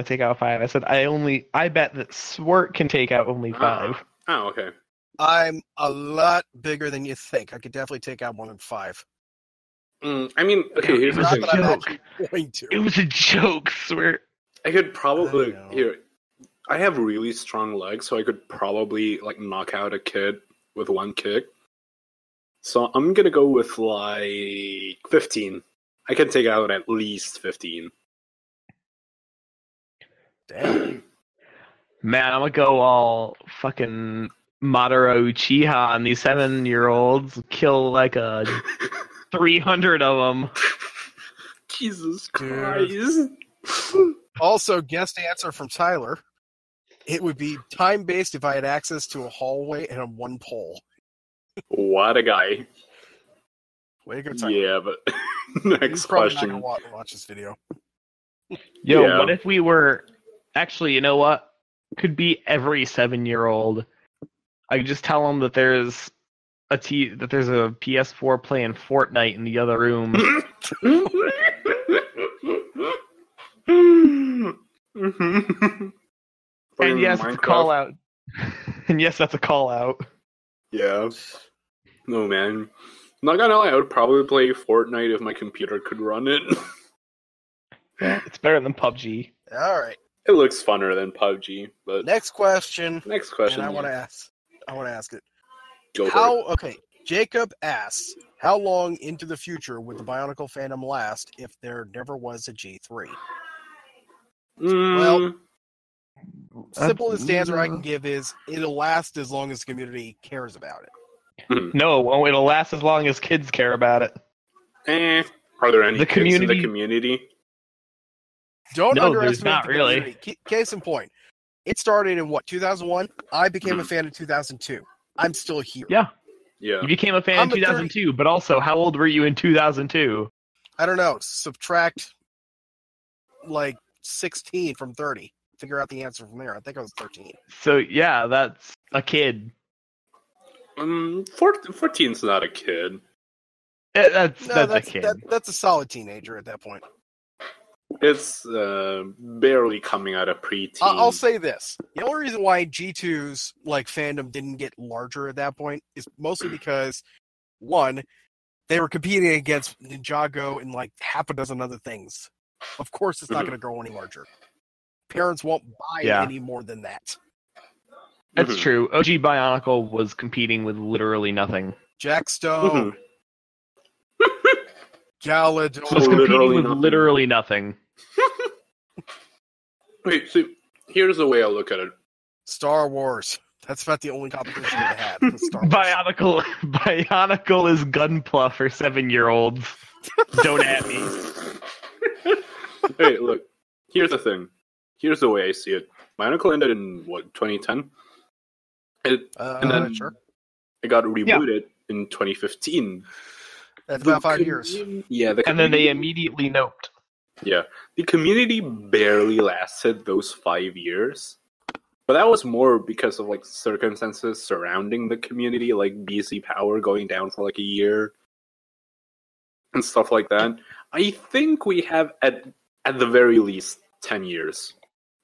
take out 5. I said I bet that Swert can take out only 5. Oh, okay. I'm a lot bigger than you think. I could definitely take out more than 5. I mean, okay, here's the Not thing. that I'm joke. actually going to. It was a joke, Swert. I could probably... I know. Here, I have really strong legs, so I could probably, like, knock out a kid with one kick. So I'm gonna go with, like, 15. I can take out at least 15. Damn. Man, I'm gonna go all fucking Madara Uchiha on these 7-year-olds. Kill like a 300 of them. Jesus Dude. Christ. Also, guest answer from Tyler. It would be time-based if I had access to a hallway and a one pole. What a guy. Way to go, Tyler. Yeah, but He's next probably question. not going to watch this video. Yo, Yeah. what if we were... Actually, you know what? Could be every 7-year-old. I could just tell them that there's a PS4 playing Fortnite in the other room. And yes, it's a call out. And yes, that's a call out. Yeah. No, man. Not gonna lie, I would probably play Fortnite if my computer could run it. It's better than PUBG. All right. It looks funner than PUBG, but Next question. next question. And I want to ask it. Go for it. Okay, Jacob asks, how long into the future would the Bionicle fandom last if there never was a G3? Well, simplest answer I can give is it'll last as long as the community cares about it. No, well, it'll last as long as kids care about it. Are there any The kids in the community- community? Don't No, there's underestimate not the really. community. Case in point, it started in 2001? I became a fan in 2002. I'm still here. Yeah. Yeah. You became a fan I'm in 2002, but also, how old were you in 2002? I don't know. Subtract like 16 from 30. Figure out the answer from there. I think I was 13. So, yeah, that's a kid. 14's not a kid. That's No, a kid. that's a solid teenager at that point. It's barely coming out of preteen. I'll say this: the only reason why G2's fandom didn't get larger at that point is mostly because, one, they were competing against Ninjago and half a dozen other things. Of course, it's not going to grow any larger. Parents won't buy any more than that. That's true. OG Bionicle was competing with literally nothing. Jack Stone, Galador. Was competing literally with nothing. literally nothing. Wait, so here's the way I look at it. Star Wars. That's about the only competition it had. Was Star Wars. Bionicle is Gunpla for 7-year-olds. Don't at me. Hey, look. Here's the thing. Here's the way I see it. Bionicle ended in, 2010? And then sure. it got rebooted in 2015. That's about 5 years. Yeah, And then they immediately noped. Yeah, the community barely lasted those 5 years, but that was more because of like circumstances surrounding the community, like BC Power going down for like a year and stuff like that. I think we have at the very least 10 years,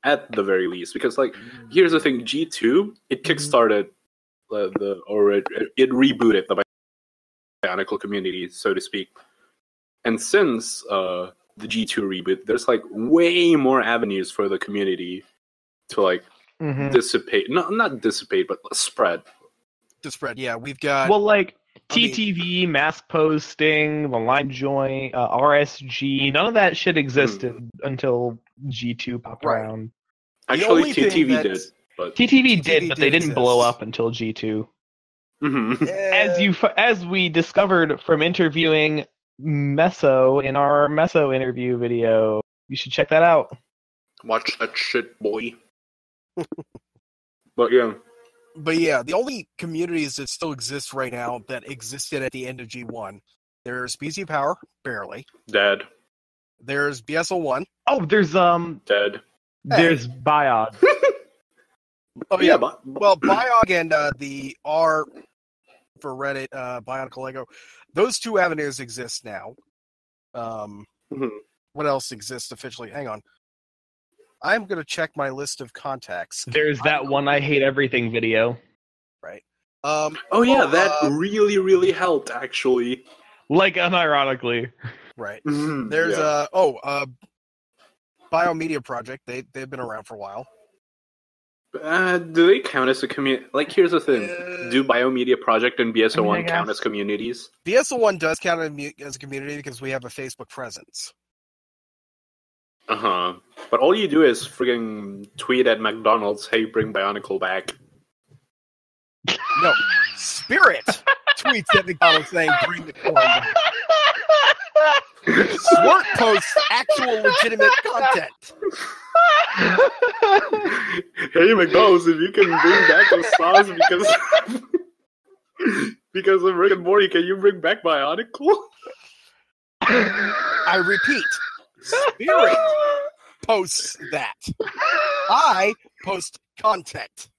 at the very least, because like here's the thing: G2 it kickstarted it rebooted the Bionicle community, so to speak, and since the G2 reboot, there's like way more avenues for the community to like dissipate. Not dissipate, but spread. To spread, yeah. We've got like TTV, mask posting, the line join, RSG. None of that shit existed until G2 popped around. Actually, TTV did. But TTV did, but they didn't blow up until G2. Mm-hmm. As we discovered from interviewing Meso in our Meso interview video. You should check that out. Watch that shit, boy. But yeah, the only communities that still exist right now that existed at the end of G1, there's BC Power, barely. Dead. There's BSL1. Oh, there's dead. There's Biog. Oh yeah, well, Biog and the R for Reddit, Bionicle Lego, those two avenues exist now. What else exists officially? Hang on. I'm going to check my list of contacts. There's that one I Hate Everything video. Right. That really, really helped, actually. Like, unironically. Right. There's Biomedia Project. They've been around for a while. Do they count as a community? Like, here's the thing. Do Biomedia Project and BSO1 count as communities? BSO1 does count as a community because we have a Facebook presence. Uh-huh. But all you do is friggin' tweet at McDonald's, hey, bring Bionicle back. No. Spirit tweets at McDonald's saying, bring the corn back. Swert posts actual legitimate content. Hey McDonald's, if you can bring back the sauce because of Rick and Morty, can you bring back Bionicle? I repeat, Spirit posts that. I post content.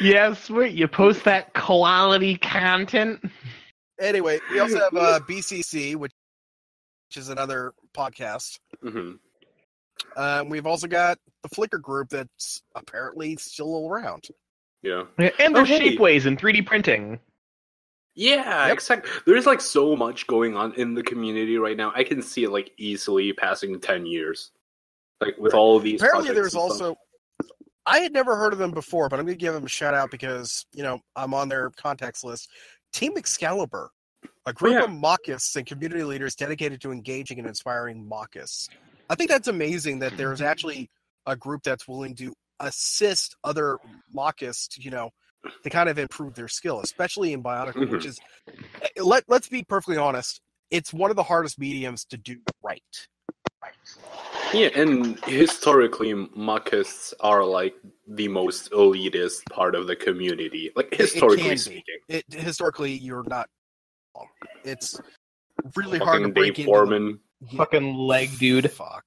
Yeah, sweet. You post that quality content. Anyway, we also have BCC, which is another podcast. We've also got the Flickr group that's apparently still around. Yeah. And there's Shapeways and 3D printing. Yeah, exactly. There's like so much going on in the community right now. I can see it like easily passing 10 years. Like with all of these. Apparently there's also, I had never heard of them before, but I'm going to give them a shout out because, I'm on their contacts list. Team Excalibur, a group of mockists and community leaders dedicated to engaging and inspiring mockists. I think that's amazing that there's actually a group that's willing to assist other mockists, to kind of improve their skill, especially in Bionicle, which is, let's be perfectly honest, it's one of the hardest mediums to do right. Yeah, and historically, mockists are like the most elitist part of the community. Like, historically speaking. Historically, you're not wrong. It's really fucking hard to break Dave into Foreman. Fucking leg dude. Fuck.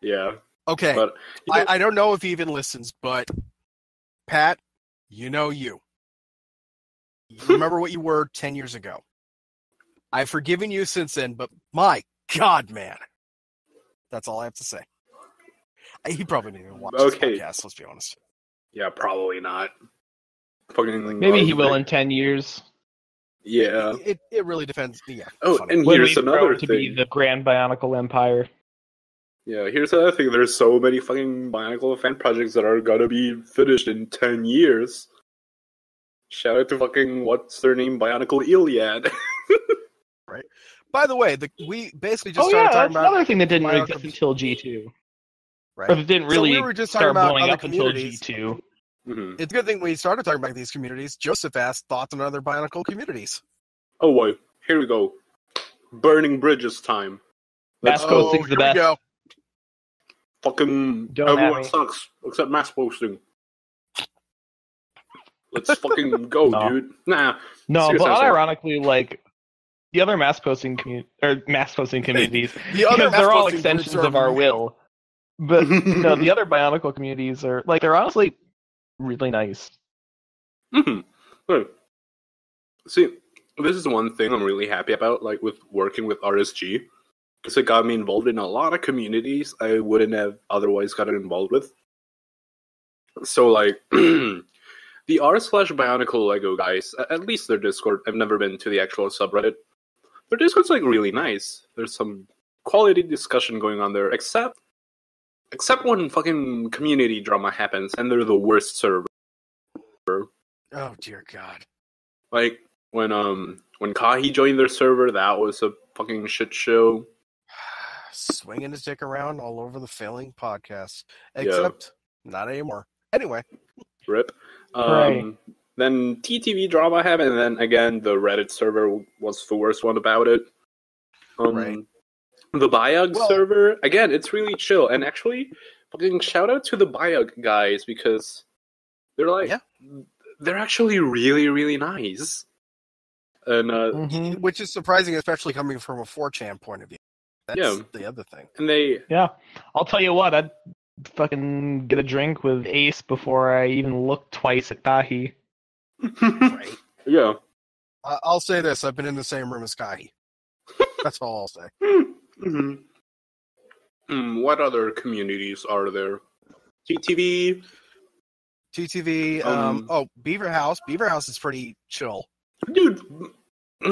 Yeah. Okay. But, I don't know if he even listens, but Pat, you. You remember what you were 10 years ago. I've forgiven you since then, but my God, man. That's all I have to say. He probably didn't even watch this podcast, let's be honest. Yeah, probably not. Maybe he will in 10 years. Yeah. It really depends. Yeah. Oh, funny. and When here's we another grow to thing. be the Grand Bionicle Empire. Yeah, here's another thing. There's so many fucking Bionicle fan projects that are gonna be finished in 10 years. Shout out to fucking, what's their name? Bionicle Iliad. Right. By the way, we basically just started talking that's about another thing that didn't Bionicle exist until G2. Right. Or it didn't really we were just start talking about blowing other up until communities. G2. Mm-hmm. It's a good thing we started talking about these communities. Joseph asked thoughts on other Bionicle communities. Oh, boy. Here we go. burning bridges time. Mass posting's the best. Go. Fucking Don't at everyone me. sucks except mass posting. Let's fucking go, No. dude. Nah. No, Seriously, but I'm sorry. unironically, like the other mass posting communities, The other because they're all mass-posting extensions groups are of our will. But no, the other Bionicle communities are like they're honestly really nice. Right. See, this is one thing I'm really happy about, like with working with RSG, because it got me involved in a lot of communities I wouldn't have otherwise gotten involved with. So, like, the r/Bionicle Lego guys, at least their Discord, I've never been to the actual subreddit. Their Discord's like really nice. There's some quality discussion going on there, except when fucking community drama happens and they're the worst server. Oh dear God! Like when Kahi joined their server, that was a fucking shit show. Swinging his dick around all over the failing podcast, Yeah. except not anymore. Anyway, Rip. Hooray. Then TTV drama happened, and then again the Reddit server was the worst one about it. Right. The Biog Well- server, again, it's really chill. And actually, fucking shout out to the Biog guys because they're like, Yeah. they're actually really, really nice. And Mhm. which is surprising, especially coming from a 4chan point of view. That's Yeah. the other thing. and they Yeah, I'll tell you what, I'd fucking get a drink with Ace before I even look twice at Kahi. Right. yeah. I'll say this: I've been in the same room as Kahi. That's all I'll say. What other communities are there? TTV. TTV. Beaver House. Beaver House is pretty chill. Dude. We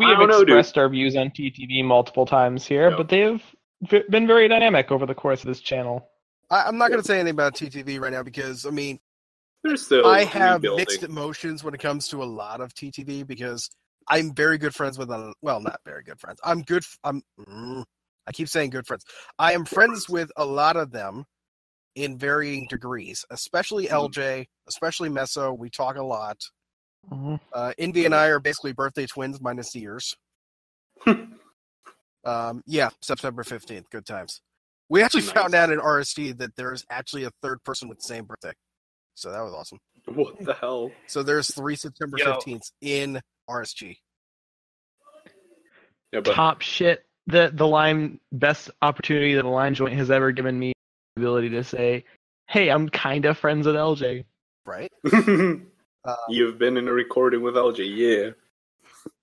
I have don't know, dude. expressed our views on TTV multiple times here, Yeah. but they have been very dynamic over the course of this channel. I'm not going to say anything about TTV right now because, I mean, They're still I have rebuilding. mixed emotions when it comes to a lot of TTV because I'm very good friends with not very good friends. I keep saying good friends. I am friends with a lot of them in varying degrees, especially LJ, especially Meso. We talk a lot. Indy and I are basically birthday twins minus the years. September 15th. Good times. We actually Nice. found out in RSD that there's actually a third person with the same birthday. So that was awesome. What the hell? So there's 3 September Yo. 15th in RSG. Yeah, but Top shit. The line best opportunity that the line joint has ever given me the ability to say, "Hey, I'm kind of friends with LJ." Right? you've been in a recording with LJ, yeah.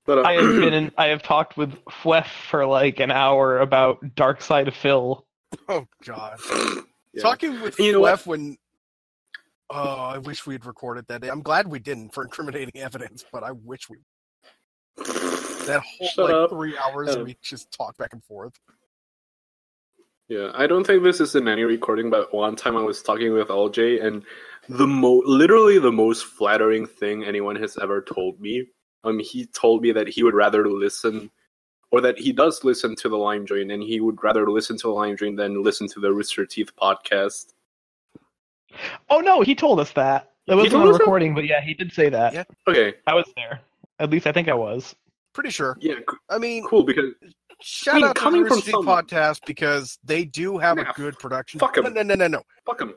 But I have talked with Fwef for like an hour about Dark Side of Phil. Oh, God. yeah. Talking with You know what? Lef when... Oh, I wish we'd recorded that day. I'm glad we didn't for incriminating evidence, but I wish we... That whole, Shut up. 3 hours Yeah. we just talked back and forth. Yeah, I don't think this is in any recording, but one time I was talking with LJ, and literally the most flattering thing anyone has ever told me. He told me that he would rather listen, or that he does listen to the Lime Joint, and he would rather listen to the Lime Joint than listen to the Rooster Teeth podcast. Oh no, he told us that. It He wasn't told on us that? recording, but yeah, he did say that. Yeah. Okay, I was there. At least I think I was. Pretty sure. yeah, I mean, cool, because shout out to the coming from Rooster Teeth someone- podcast because they do have Nah, a good production. fuck 'em. No. fuck him.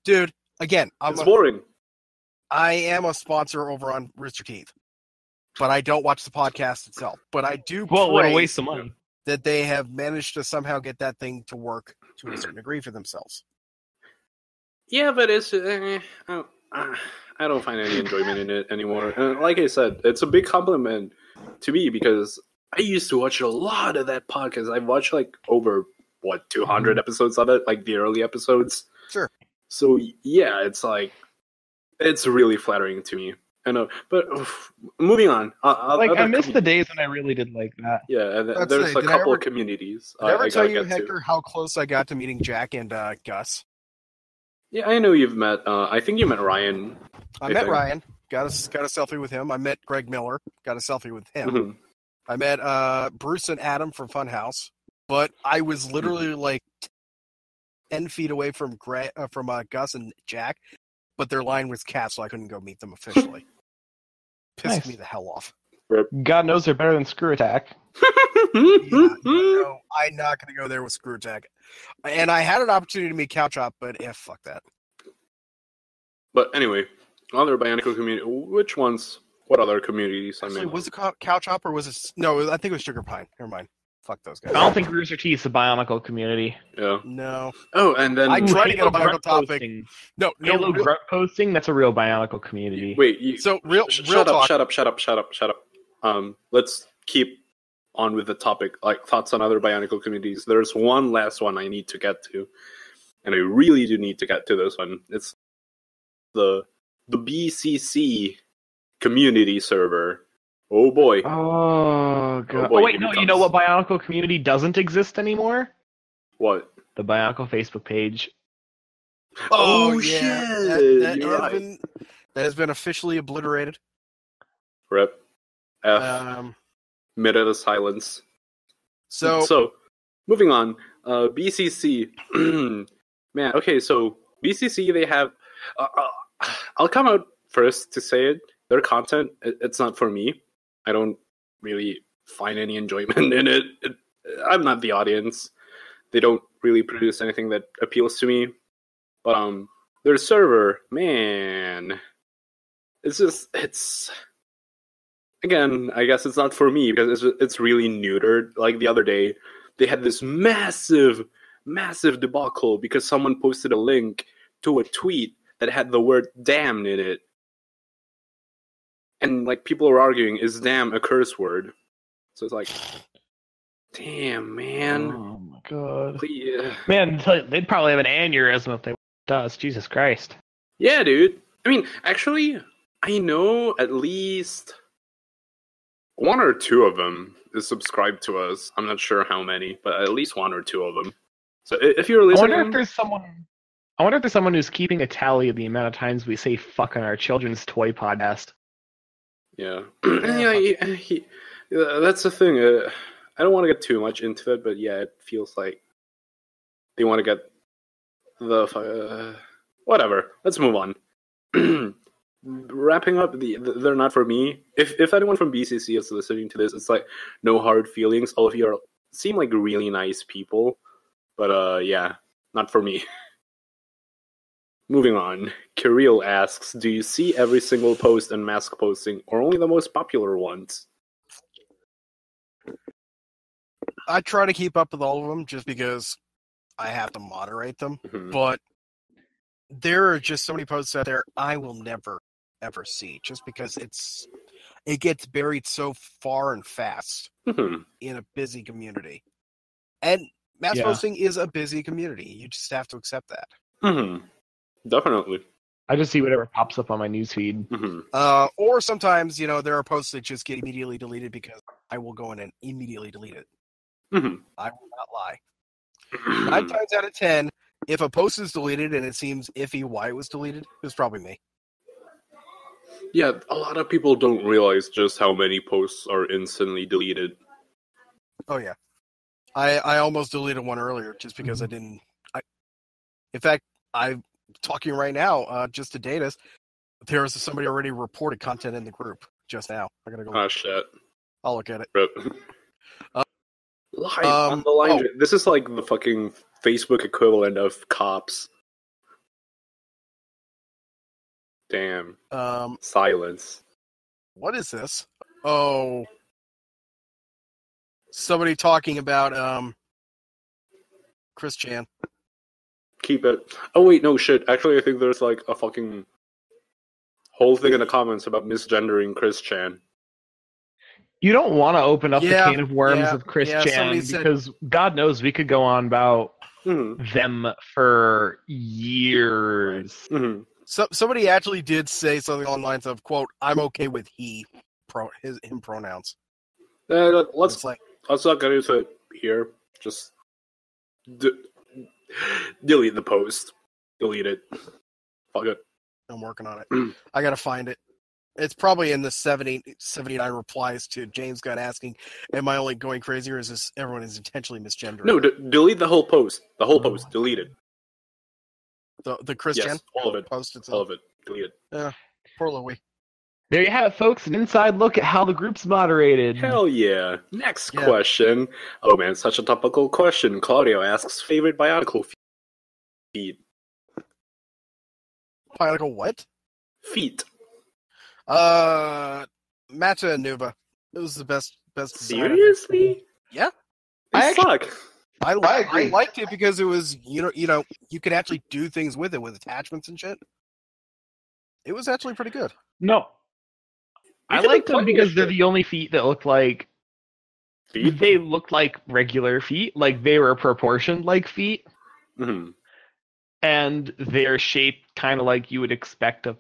Dude, again, It's boring. I am a sponsor over on Rooster Teeth, but I don't watch the podcast itself. But I do Well, what a praise waste of money. that they have managed to somehow get that thing to work to a certain degree for themselves. Yeah, but it's I don't find any enjoyment in it anymore. And like I said, it's a big compliment to me because I used to watch a lot of that podcast. I've watched like over 200 episodes of it, like the early episodes. Sure. So yeah, it's like it's really flattering to me. I know, but moving on. I miss the days when I really did like that. Yeah, and Let's there's say, a did I couple ever- of communities. Did I ever tell gotta you, get to. Hector, how close I got to meeting Jack and Gus? Yeah, I know you've met. I think you met Ryan. I I met think. Ryan. Got a selfie with him. I met Greg Miller. Got a selfie with him. Mhm. I met Bruce and Adam from Funhouse. But I was literally like 10 feet away from Gus and Jack. But their line was cat, so I couldn't go meet them officially. Pissed Nice. me the hell off. God knows they're better than Screw Attack. No, I'm not going to go there with Screw Attack. And I had an opportunity to meet Couchop, but fuck that. But anyway, other Bionicle community. Which ones? What other communities? I Actually, mean, was it Couchop or was it? No, I think it was Sugar Pine. Never mind. Fuck those guys. I don't think Rooster Teeth's a Bionicle community. yeah. No. Oh, and then I tried to get a Halo Bionicle grunt topic. posting. No. Halo grunt posting, that's a real Bionicle community. Wait. So real Shut talk. up. Let's keep on with the topic. Like thoughts on other Bionicle communities. There's one last one I need to get to, and I really do need to get to this one. It's the Bcc Community Server. Oh boy. Oh, God. boy, Oh, wait, it no, you becomes- know what Bionicle community doesn't exist anymore? What? The Bionicle Facebook page. Oh, yeah. shit, That you're has has been officially obliterated. Rip. F. Minute of silence. So moving on. BCC. Man, okay, so BCC, they have... I'll come out first to say it. Their content, it's not for me. I don't really find any enjoyment in it. I'm not the audience. They don't really produce anything that appeals to me. But their server, man, it's again, I guess it's not for me because it's really neutered. Like the other day, they had this massive debacle because someone posted a link to a tweet that had the word "damn" in it. And like people are arguing, is "damn" a curse word? So it's like, damn, man. Oh my God. Please. Man, they'd probably have an aneurysm if they does. Jesus Christ. Yeah, dude. I mean, actually, I know at least one or two of them is subscribed to us. I'm not sure how many, but at least one or two of them. So if you're I listening, wonder if there's someone who's keeping a tally of the amount of times we say "fuck" on our children's toy podcast. yeah, that's the thing. I don't want to get too much into it, but yeah, it feels like they want to get the whatever. Let's move on. Wrapping up, they're not for me. If anyone from BCC is listening to this, it's like no hard feelings. All of you seem like really nice people, but yeah, not for me. Moving on, Kirill asks, do you see every single post and mask posting, or only the most popular ones? I try to keep up with all of them just because I have to moderate them. Mm-hmm. But there are just so many posts out there I will never, ever see just because it gets buried so far and fast in a busy community. And mass posting is a busy community. You just have to accept that. Mm-hmm. Definitely. I just see whatever pops up on my newsfeed. Mm-hmm. Or sometimes, there are posts that just get immediately deleted because I will go in and immediately delete it. Mm-hmm. I will not lie. 9 times out of 10, if a post is deleted and it seems iffy why it was deleted, it was probably me. Yeah, a lot of people don't realize just how many posts are instantly deleted. Oh, yeah. I almost deleted one earlier just because I didn't... In fact, I'm talking right now, just to date us, there is somebody already reported content in the group just now. I gotta go. Oh, shit. I'll look at it. Live on the line. This is like the fucking Facebook equivalent of cops. Damn. Silence. What is this? Oh. Somebody talking about Chris Chan. Keep it. Oh wait, no shit. Actually, I think there's like a fucking whole thing in the comments about misgendering Chris Chan. You don't want to open up the can of worms of Chris Chan because God knows we could go on about them for years. Mm-hmm. So somebody actually did say something along the lines of, "quote I'm okay with him pronouns." Let's not get into it here. Just delete the post. Delete it. Fuck it. I'm working on it. I gotta find it. It's probably in the 79 replies to James Gunn asking, "Am I only going crazy, or is this everyone is intentionally misgendering?" No, delete the whole post. The whole post. Delete it. The Chris Chan? All of it. Post itself. All of it. Delete it. Yeah. Poor Louie. There you have it, folks. An inside look at how the group's moderated. Hell yeah. Next Yeah. question. Oh man, such a topical question. Claudio asks, favorite Bionicle feat? Bionicle what? Feet. Mata and Nuva. It was the best design. Seriously? Yeah. They suck. I agree. liked it because it was you could actually do things with it with attachments and shit. It was actually pretty good. No. I could've like them played because this they're shit. the only feet that look like Feet? they looked like regular feet, like they were proportioned like feet, Mhm. and they're shaped kind of like you would expect a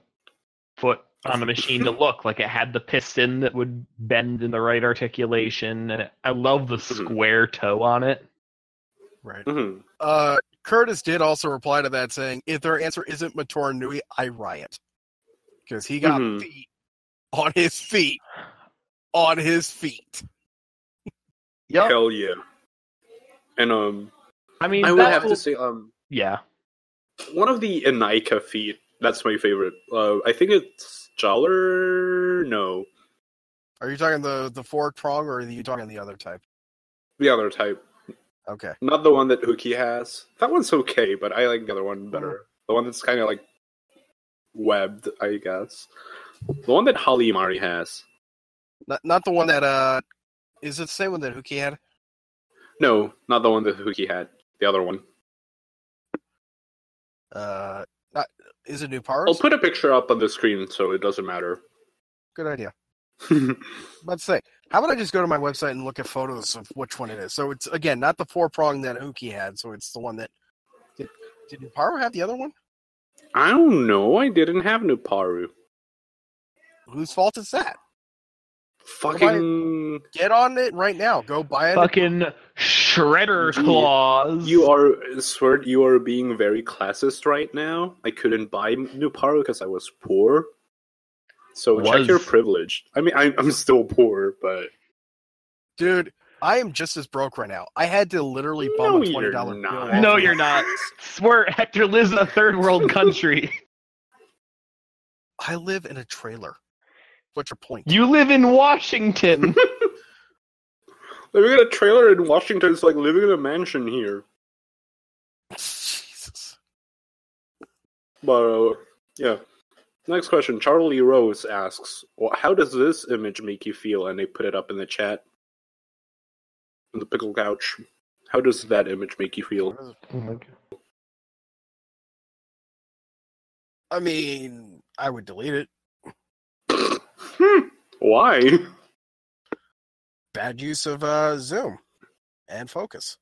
foot on a machine to look. Like it had the piston that would bend in the right articulation, and I love the square toe on it. Right. Mhm. Curtis did also reply to that saying, if their answer isn't Mator Nui, I riot. Because he got Mhm. feet on his feet. On his feet. Yep. Hell yeah. And I mean, I would have to say yeah. one of the Enika feet. That's my favorite. I think it's Joller. No, Are you talking the four prong or are you talking the other type? the other type, Okay. not the one that Hookie has. That one's okay, but I like the other one better. The one that's kind of like webbed, I guess. The one that Halimari has. Not the one that is it the same one that Hookie had? No, not the one that Hookie had. The other one. Is it New Powers? I'll put a picture up on the screen so it doesn't matter. Good idea. Let's say, how about I just go to my website and look at photos of which one it is? So it's again not the four prong that Hookie had. So it's the one that did New Power have the other one? I don't know. I didn't have Nuparu. Whose fault is that? Fucking. Get on it right now. Go buy it. Fucking shredder claws. You are, Swert, you are being very classist right now. I couldn't buy Nuparu because I was poor. So check your privilege. I mean, I'm still poor, but... Dude, I am just as broke right now. I had to literally bum No, a $20 you're bill. not. off No, of you're my- not. Swert, Hector lives in a third world country. I live in a trailer. What's your point? You live in Washington. Living in a trailer in Washington is like living in a mansion here. Jesus. But, yeah. Next question. Charlie Rose asks, well, how does this image make you feel? And they put it up in the chat. On the pickle couch. How does that image make you feel? I mean, I would delete it. Why? Bad use of zoom and focus.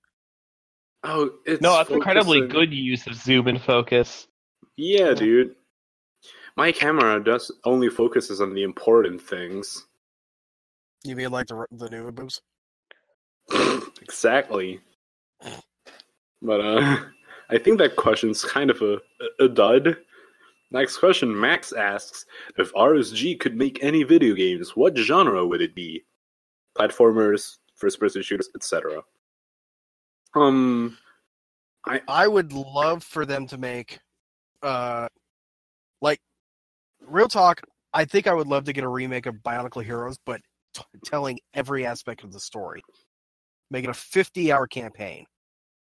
Oh, it's No, that's incredibly focusing. good use of zoom and focus. Yeah, dude. My camera only focuses on the important things. You mean like the new boobs? Exactly. But I think that question's kind of a dud. Next question, Max asks, if RSG could make any video games, what genre would it be? Platformers, first-person shooters, etc. I would love for them to make, like, real talk, I think I would love to get a remake of Bionicle Heroes, but telling every aspect of the story. Make it a 50-hour campaign.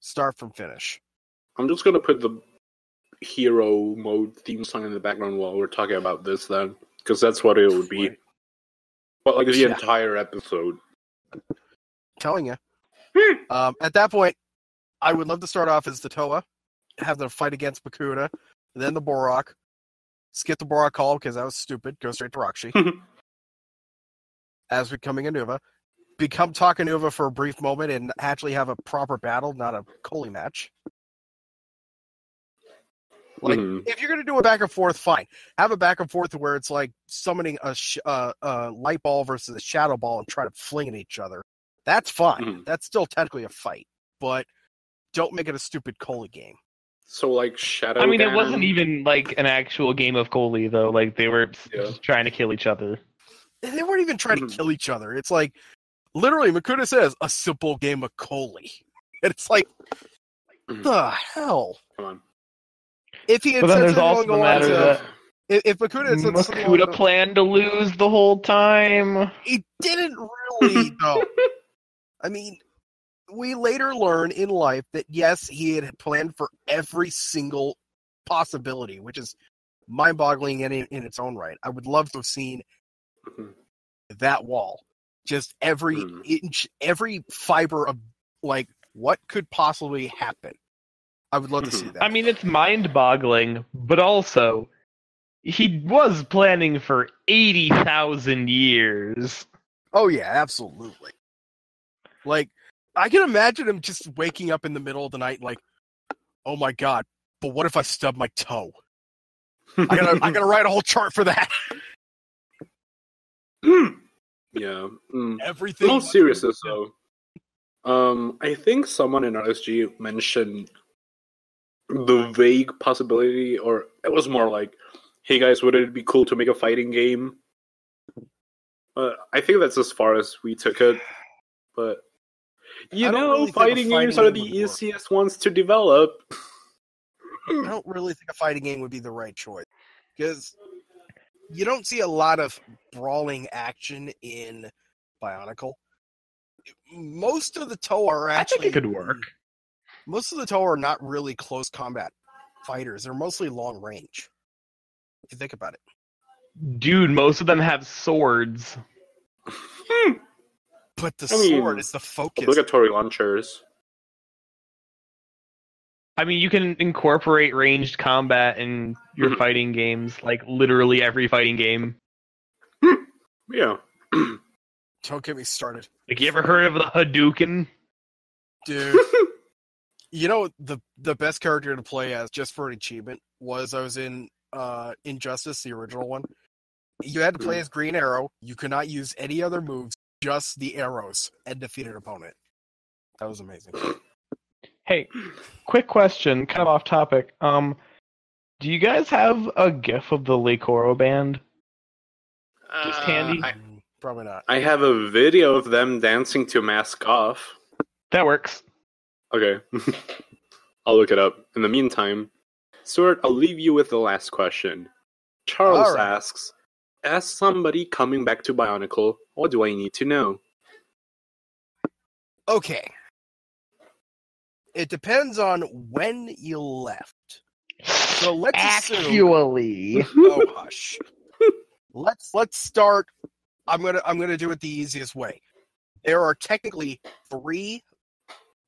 Start from finish. I'm just gonna put the hero mode theme song in the background while we're talking about this then, because that's what it would be. But like the entire episode. Telling you. At that point, I would love to start off as the Toa, have them fight against Bakuda, then the Borak, skip the Borak call because that was stupid, go straight to Roxy, as becoming a Nuva, become Takanuva for a brief moment and actually have a proper battle, not a Coley match. Like, if you're going to do a back and forth, fine. Have a back and forth where it's like summoning a light ball versus a shadow ball and try to fling at each other. That's fine. That's still technically a fight. But don't make it a stupid Coley game. So, like, Shadow I mean, Down? it wasn't even like an actual game of Coley, though. Like, they were just trying to kill each other. They weren't even trying to kill each other. It's like, literally, Makuta says, a simple game of Coley. And it's like, the hell? Come on. If he had But then said there's something also the along matter lines that of, If Makuta had said something along Makuta those- planned to lose the whole time. he didn't really, though. I mean, we later learn in life that, yes, he had planned for every single possibility, which is mind-boggling in its own right. I would love to have seen that wall. Just every inch, every fiber of, like, what could possibly happen. I would love to see that. I mean, it's mind-boggling, but also, he was planning for 80,000 years. Oh, yeah, absolutely. Like, I can imagine him just waking up in the middle of the night like, oh my god, but what if I stub my toe? I gotta write a whole chart for that. Yeah. Everything. No seriousness though. I think someone in RSG mentioned the vague possibility, or it was more like, "Hey guys, would it be cool to make a fighting game?" I think that's as far as we took it. But you know, really fighting games are the easiest ones to develop. I don't really think a fighting game would be the right choice because you don't see a lot of brawling action in Bionicle. Most of the Toe are actually. I think it could work. Most of the Toe are not really close combat fighters. They're mostly long range. If you think about it. Dude, most of them have swords. But the sword is the focus. Obligatory launchers. I mean, you can incorporate ranged combat in your fighting games, like literally every fighting game. Yeah. Don't get me started. Like, you ever heard of the Hadouken? Dude. You know, the best character to play as, just for an achievement, was I was in Injustice, the original one. You had to play as Green Arrow. You could not use any other moves, just the arrows, and defeat an opponent. That was amazing. Hey, quick question, kind of off topic. Do you guys have a GIF of the Lekoro band? Just handy? Probably not. I have a video of them dancing to Mask Off. That works. Okay. I'll look it up. In the meantime, Swert, I'll leave you with the last question. Charles asks, as somebody coming back to Bionicle, what do I need to know? Okay. It depends on when you left. So let's assume. Oh hush. Let's start. I'm gonna do it the easiest way. There are technically 3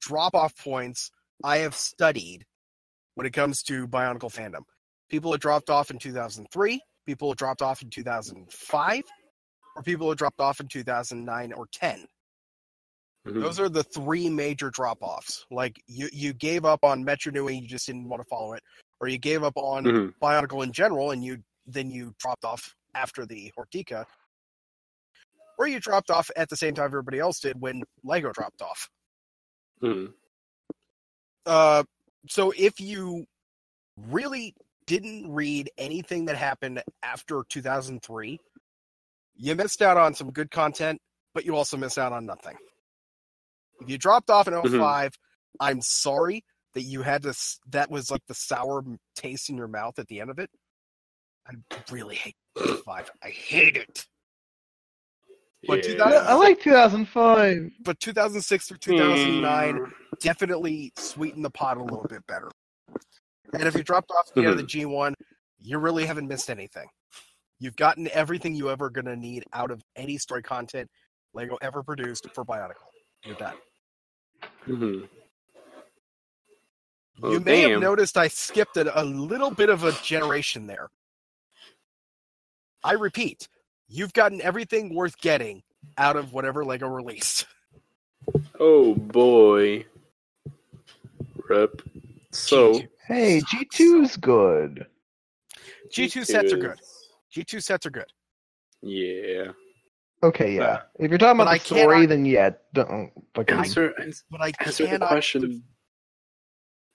drop-off points I have studied when it comes to Bionicle fandom. People have dropped off in 2003, people have dropped off in 2005, or people have dropped off in 2009 or 10. Mm-hmm. Those are the 3 major drop-offs. Like, you gave up on Metro Nui, you just didn't want to follow it, or you gave up on Bionicle in general, and you dropped off after the Hortica, or you dropped off at the same time everybody else did when Lego dropped off. So if you really didn't read anything that happened after 2003, you missed out on some good content, but you also missed out on nothing. If you dropped off in 05, I'm sorry that you had to. That was like the sour taste in your mouth at the end of it. I really hate 05. I hate it. But I like 2005. But 2006 through 2009 definitely sweetened the pot a little bit better. And if you dropped off the end of the G1, you really haven't missed anything. You've gotten everything you ever going to need out of any story content Lego ever produced for Bionicle. You're done. Mm-hmm. You may have noticed I skipped a little bit of a generation there. I repeat, you've gotten everything worth getting out of whatever Lego released. Oh boy. Rip. So G2. Hey, G2's good. G2 sets are good. G2 sets are good. Yeah. Okay, yeah. If you're talking about the story, then yeah, don't fucking answer answer the question.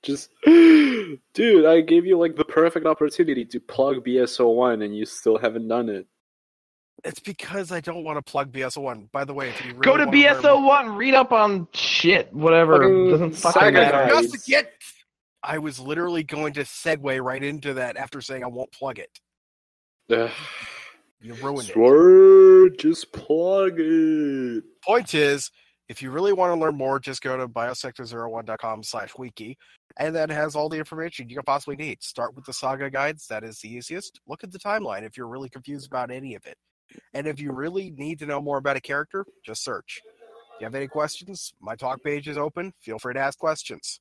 Just, dude, I gave you like the perfect opportunity to plug BSO1 and you still haven't done it. It's because I don't want to plug BSO1. By the way, if you really go to BSO1, read up on shit, whatever. Doesn't fucking matter. I was literally going to segue right into that after saying I won't plug it. Ugh. You ruined it. Swert, just plug it. Point is, if you really want to learn more, just go to biosector01.com/wiki, and that has all the information you can possibly need. Start with the saga guides. That is the easiest. Look at the timeline if you're really confused about any of it. And if you really need to know more about a character, just search. If you have any questions, my talk page is open. Feel free to ask questions.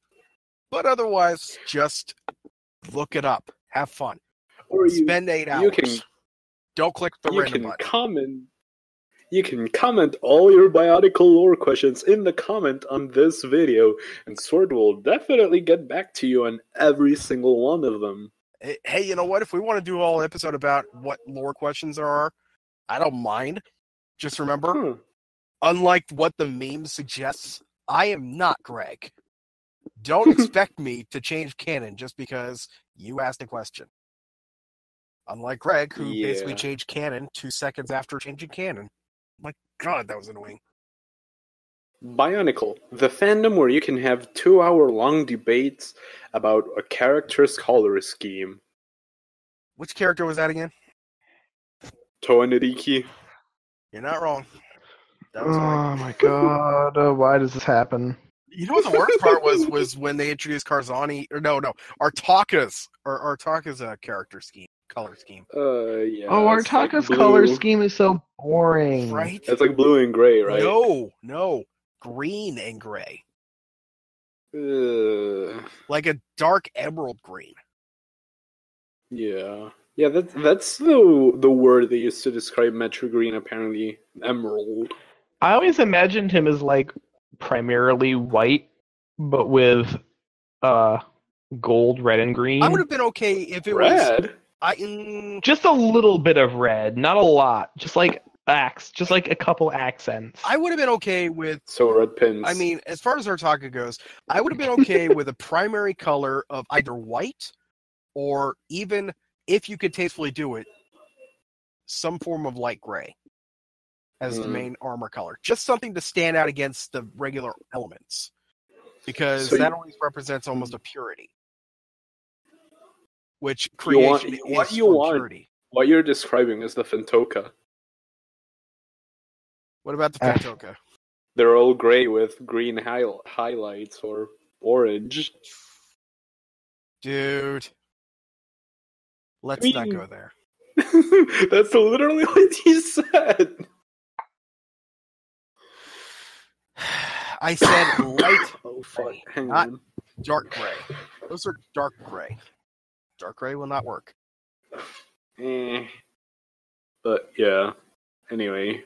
But otherwise, just look it up. Have fun. Or Spend 8 hours. Don't click the random button. You can comment all your Bionicle lore questions in the comment on this video, and Sword will definitely get back to you on every single one of them. Hey, you know what? If we want to do a whole episode about what lore questions there are, I don't mind. Just remember, unlike what the meme suggests, I am not Greg. Don't expect me to change canon just because you asked a question. Unlike Greg, who basically changed canon 2 seconds after changing canon. My God, that was annoying. Bionicle, the fandom where you can have 2-hour-long debates about a character's color scheme. Which character was that again? Toa Nariki. You're not wrong. That was my God, why does this happen? You know what the worst part was when they introduced Karzani, or no, Artaka's character scheme, color scheme. Yeah. Oh, Artaka's color scheme is so boring. Right? It's like blue and gray, right? No. Green and gray. Uh, Like a dark emerald green. Yeah. Yeah, that's the word they used to describe Metro Green, apparently. Emerald. I always imagined him as like primarily white, but with gold, red, and green. I would have been okay if it was just a little bit of red, not a lot. Just like a couple accents. I would have been okay with red pins. I mean, as far as Artaka goes, I would have been okay with a primary color of either white or even, if you could tastefully do it, some form of light gray as the main armor color. Just something to stand out against the regular elements. Because that always represents almost a purity. Which creation is purity. What you're describing is the Fintoka. What about the Fintoka? They're all gray with green highlights or orange. Dude. Let's not go there. That's literally what he said. I said light gray, not dark gray. Those are dark gray. Dark gray will not work. But yeah. Anyway.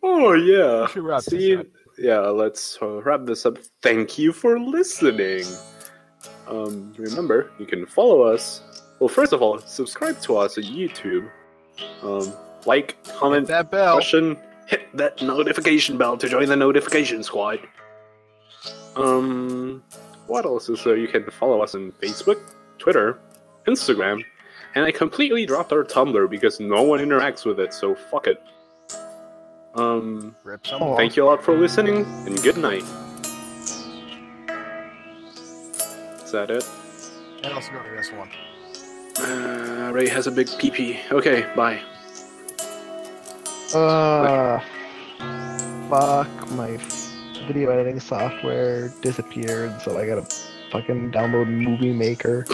Oh yeah. We should wrap this up. Yeah, let's wrap this up. Thank you for listening. Remember, you can follow us. Well, first of all, subscribe to us on YouTube. Like, comment, hit that bell. Question, hit that notification bell to join the notification squad. What else is there? You can follow us on Facebook, Twitter, Instagram, and I completely dropped our Tumblr because no one interacts with it, so fuck it. Thank you a lot for listening, and good night. Is that it? And also go to this one. Ray has a big pee-pee. Okay, bye. Fuck, my video editing software disappeared, so I gotta fucking download Movie Maker.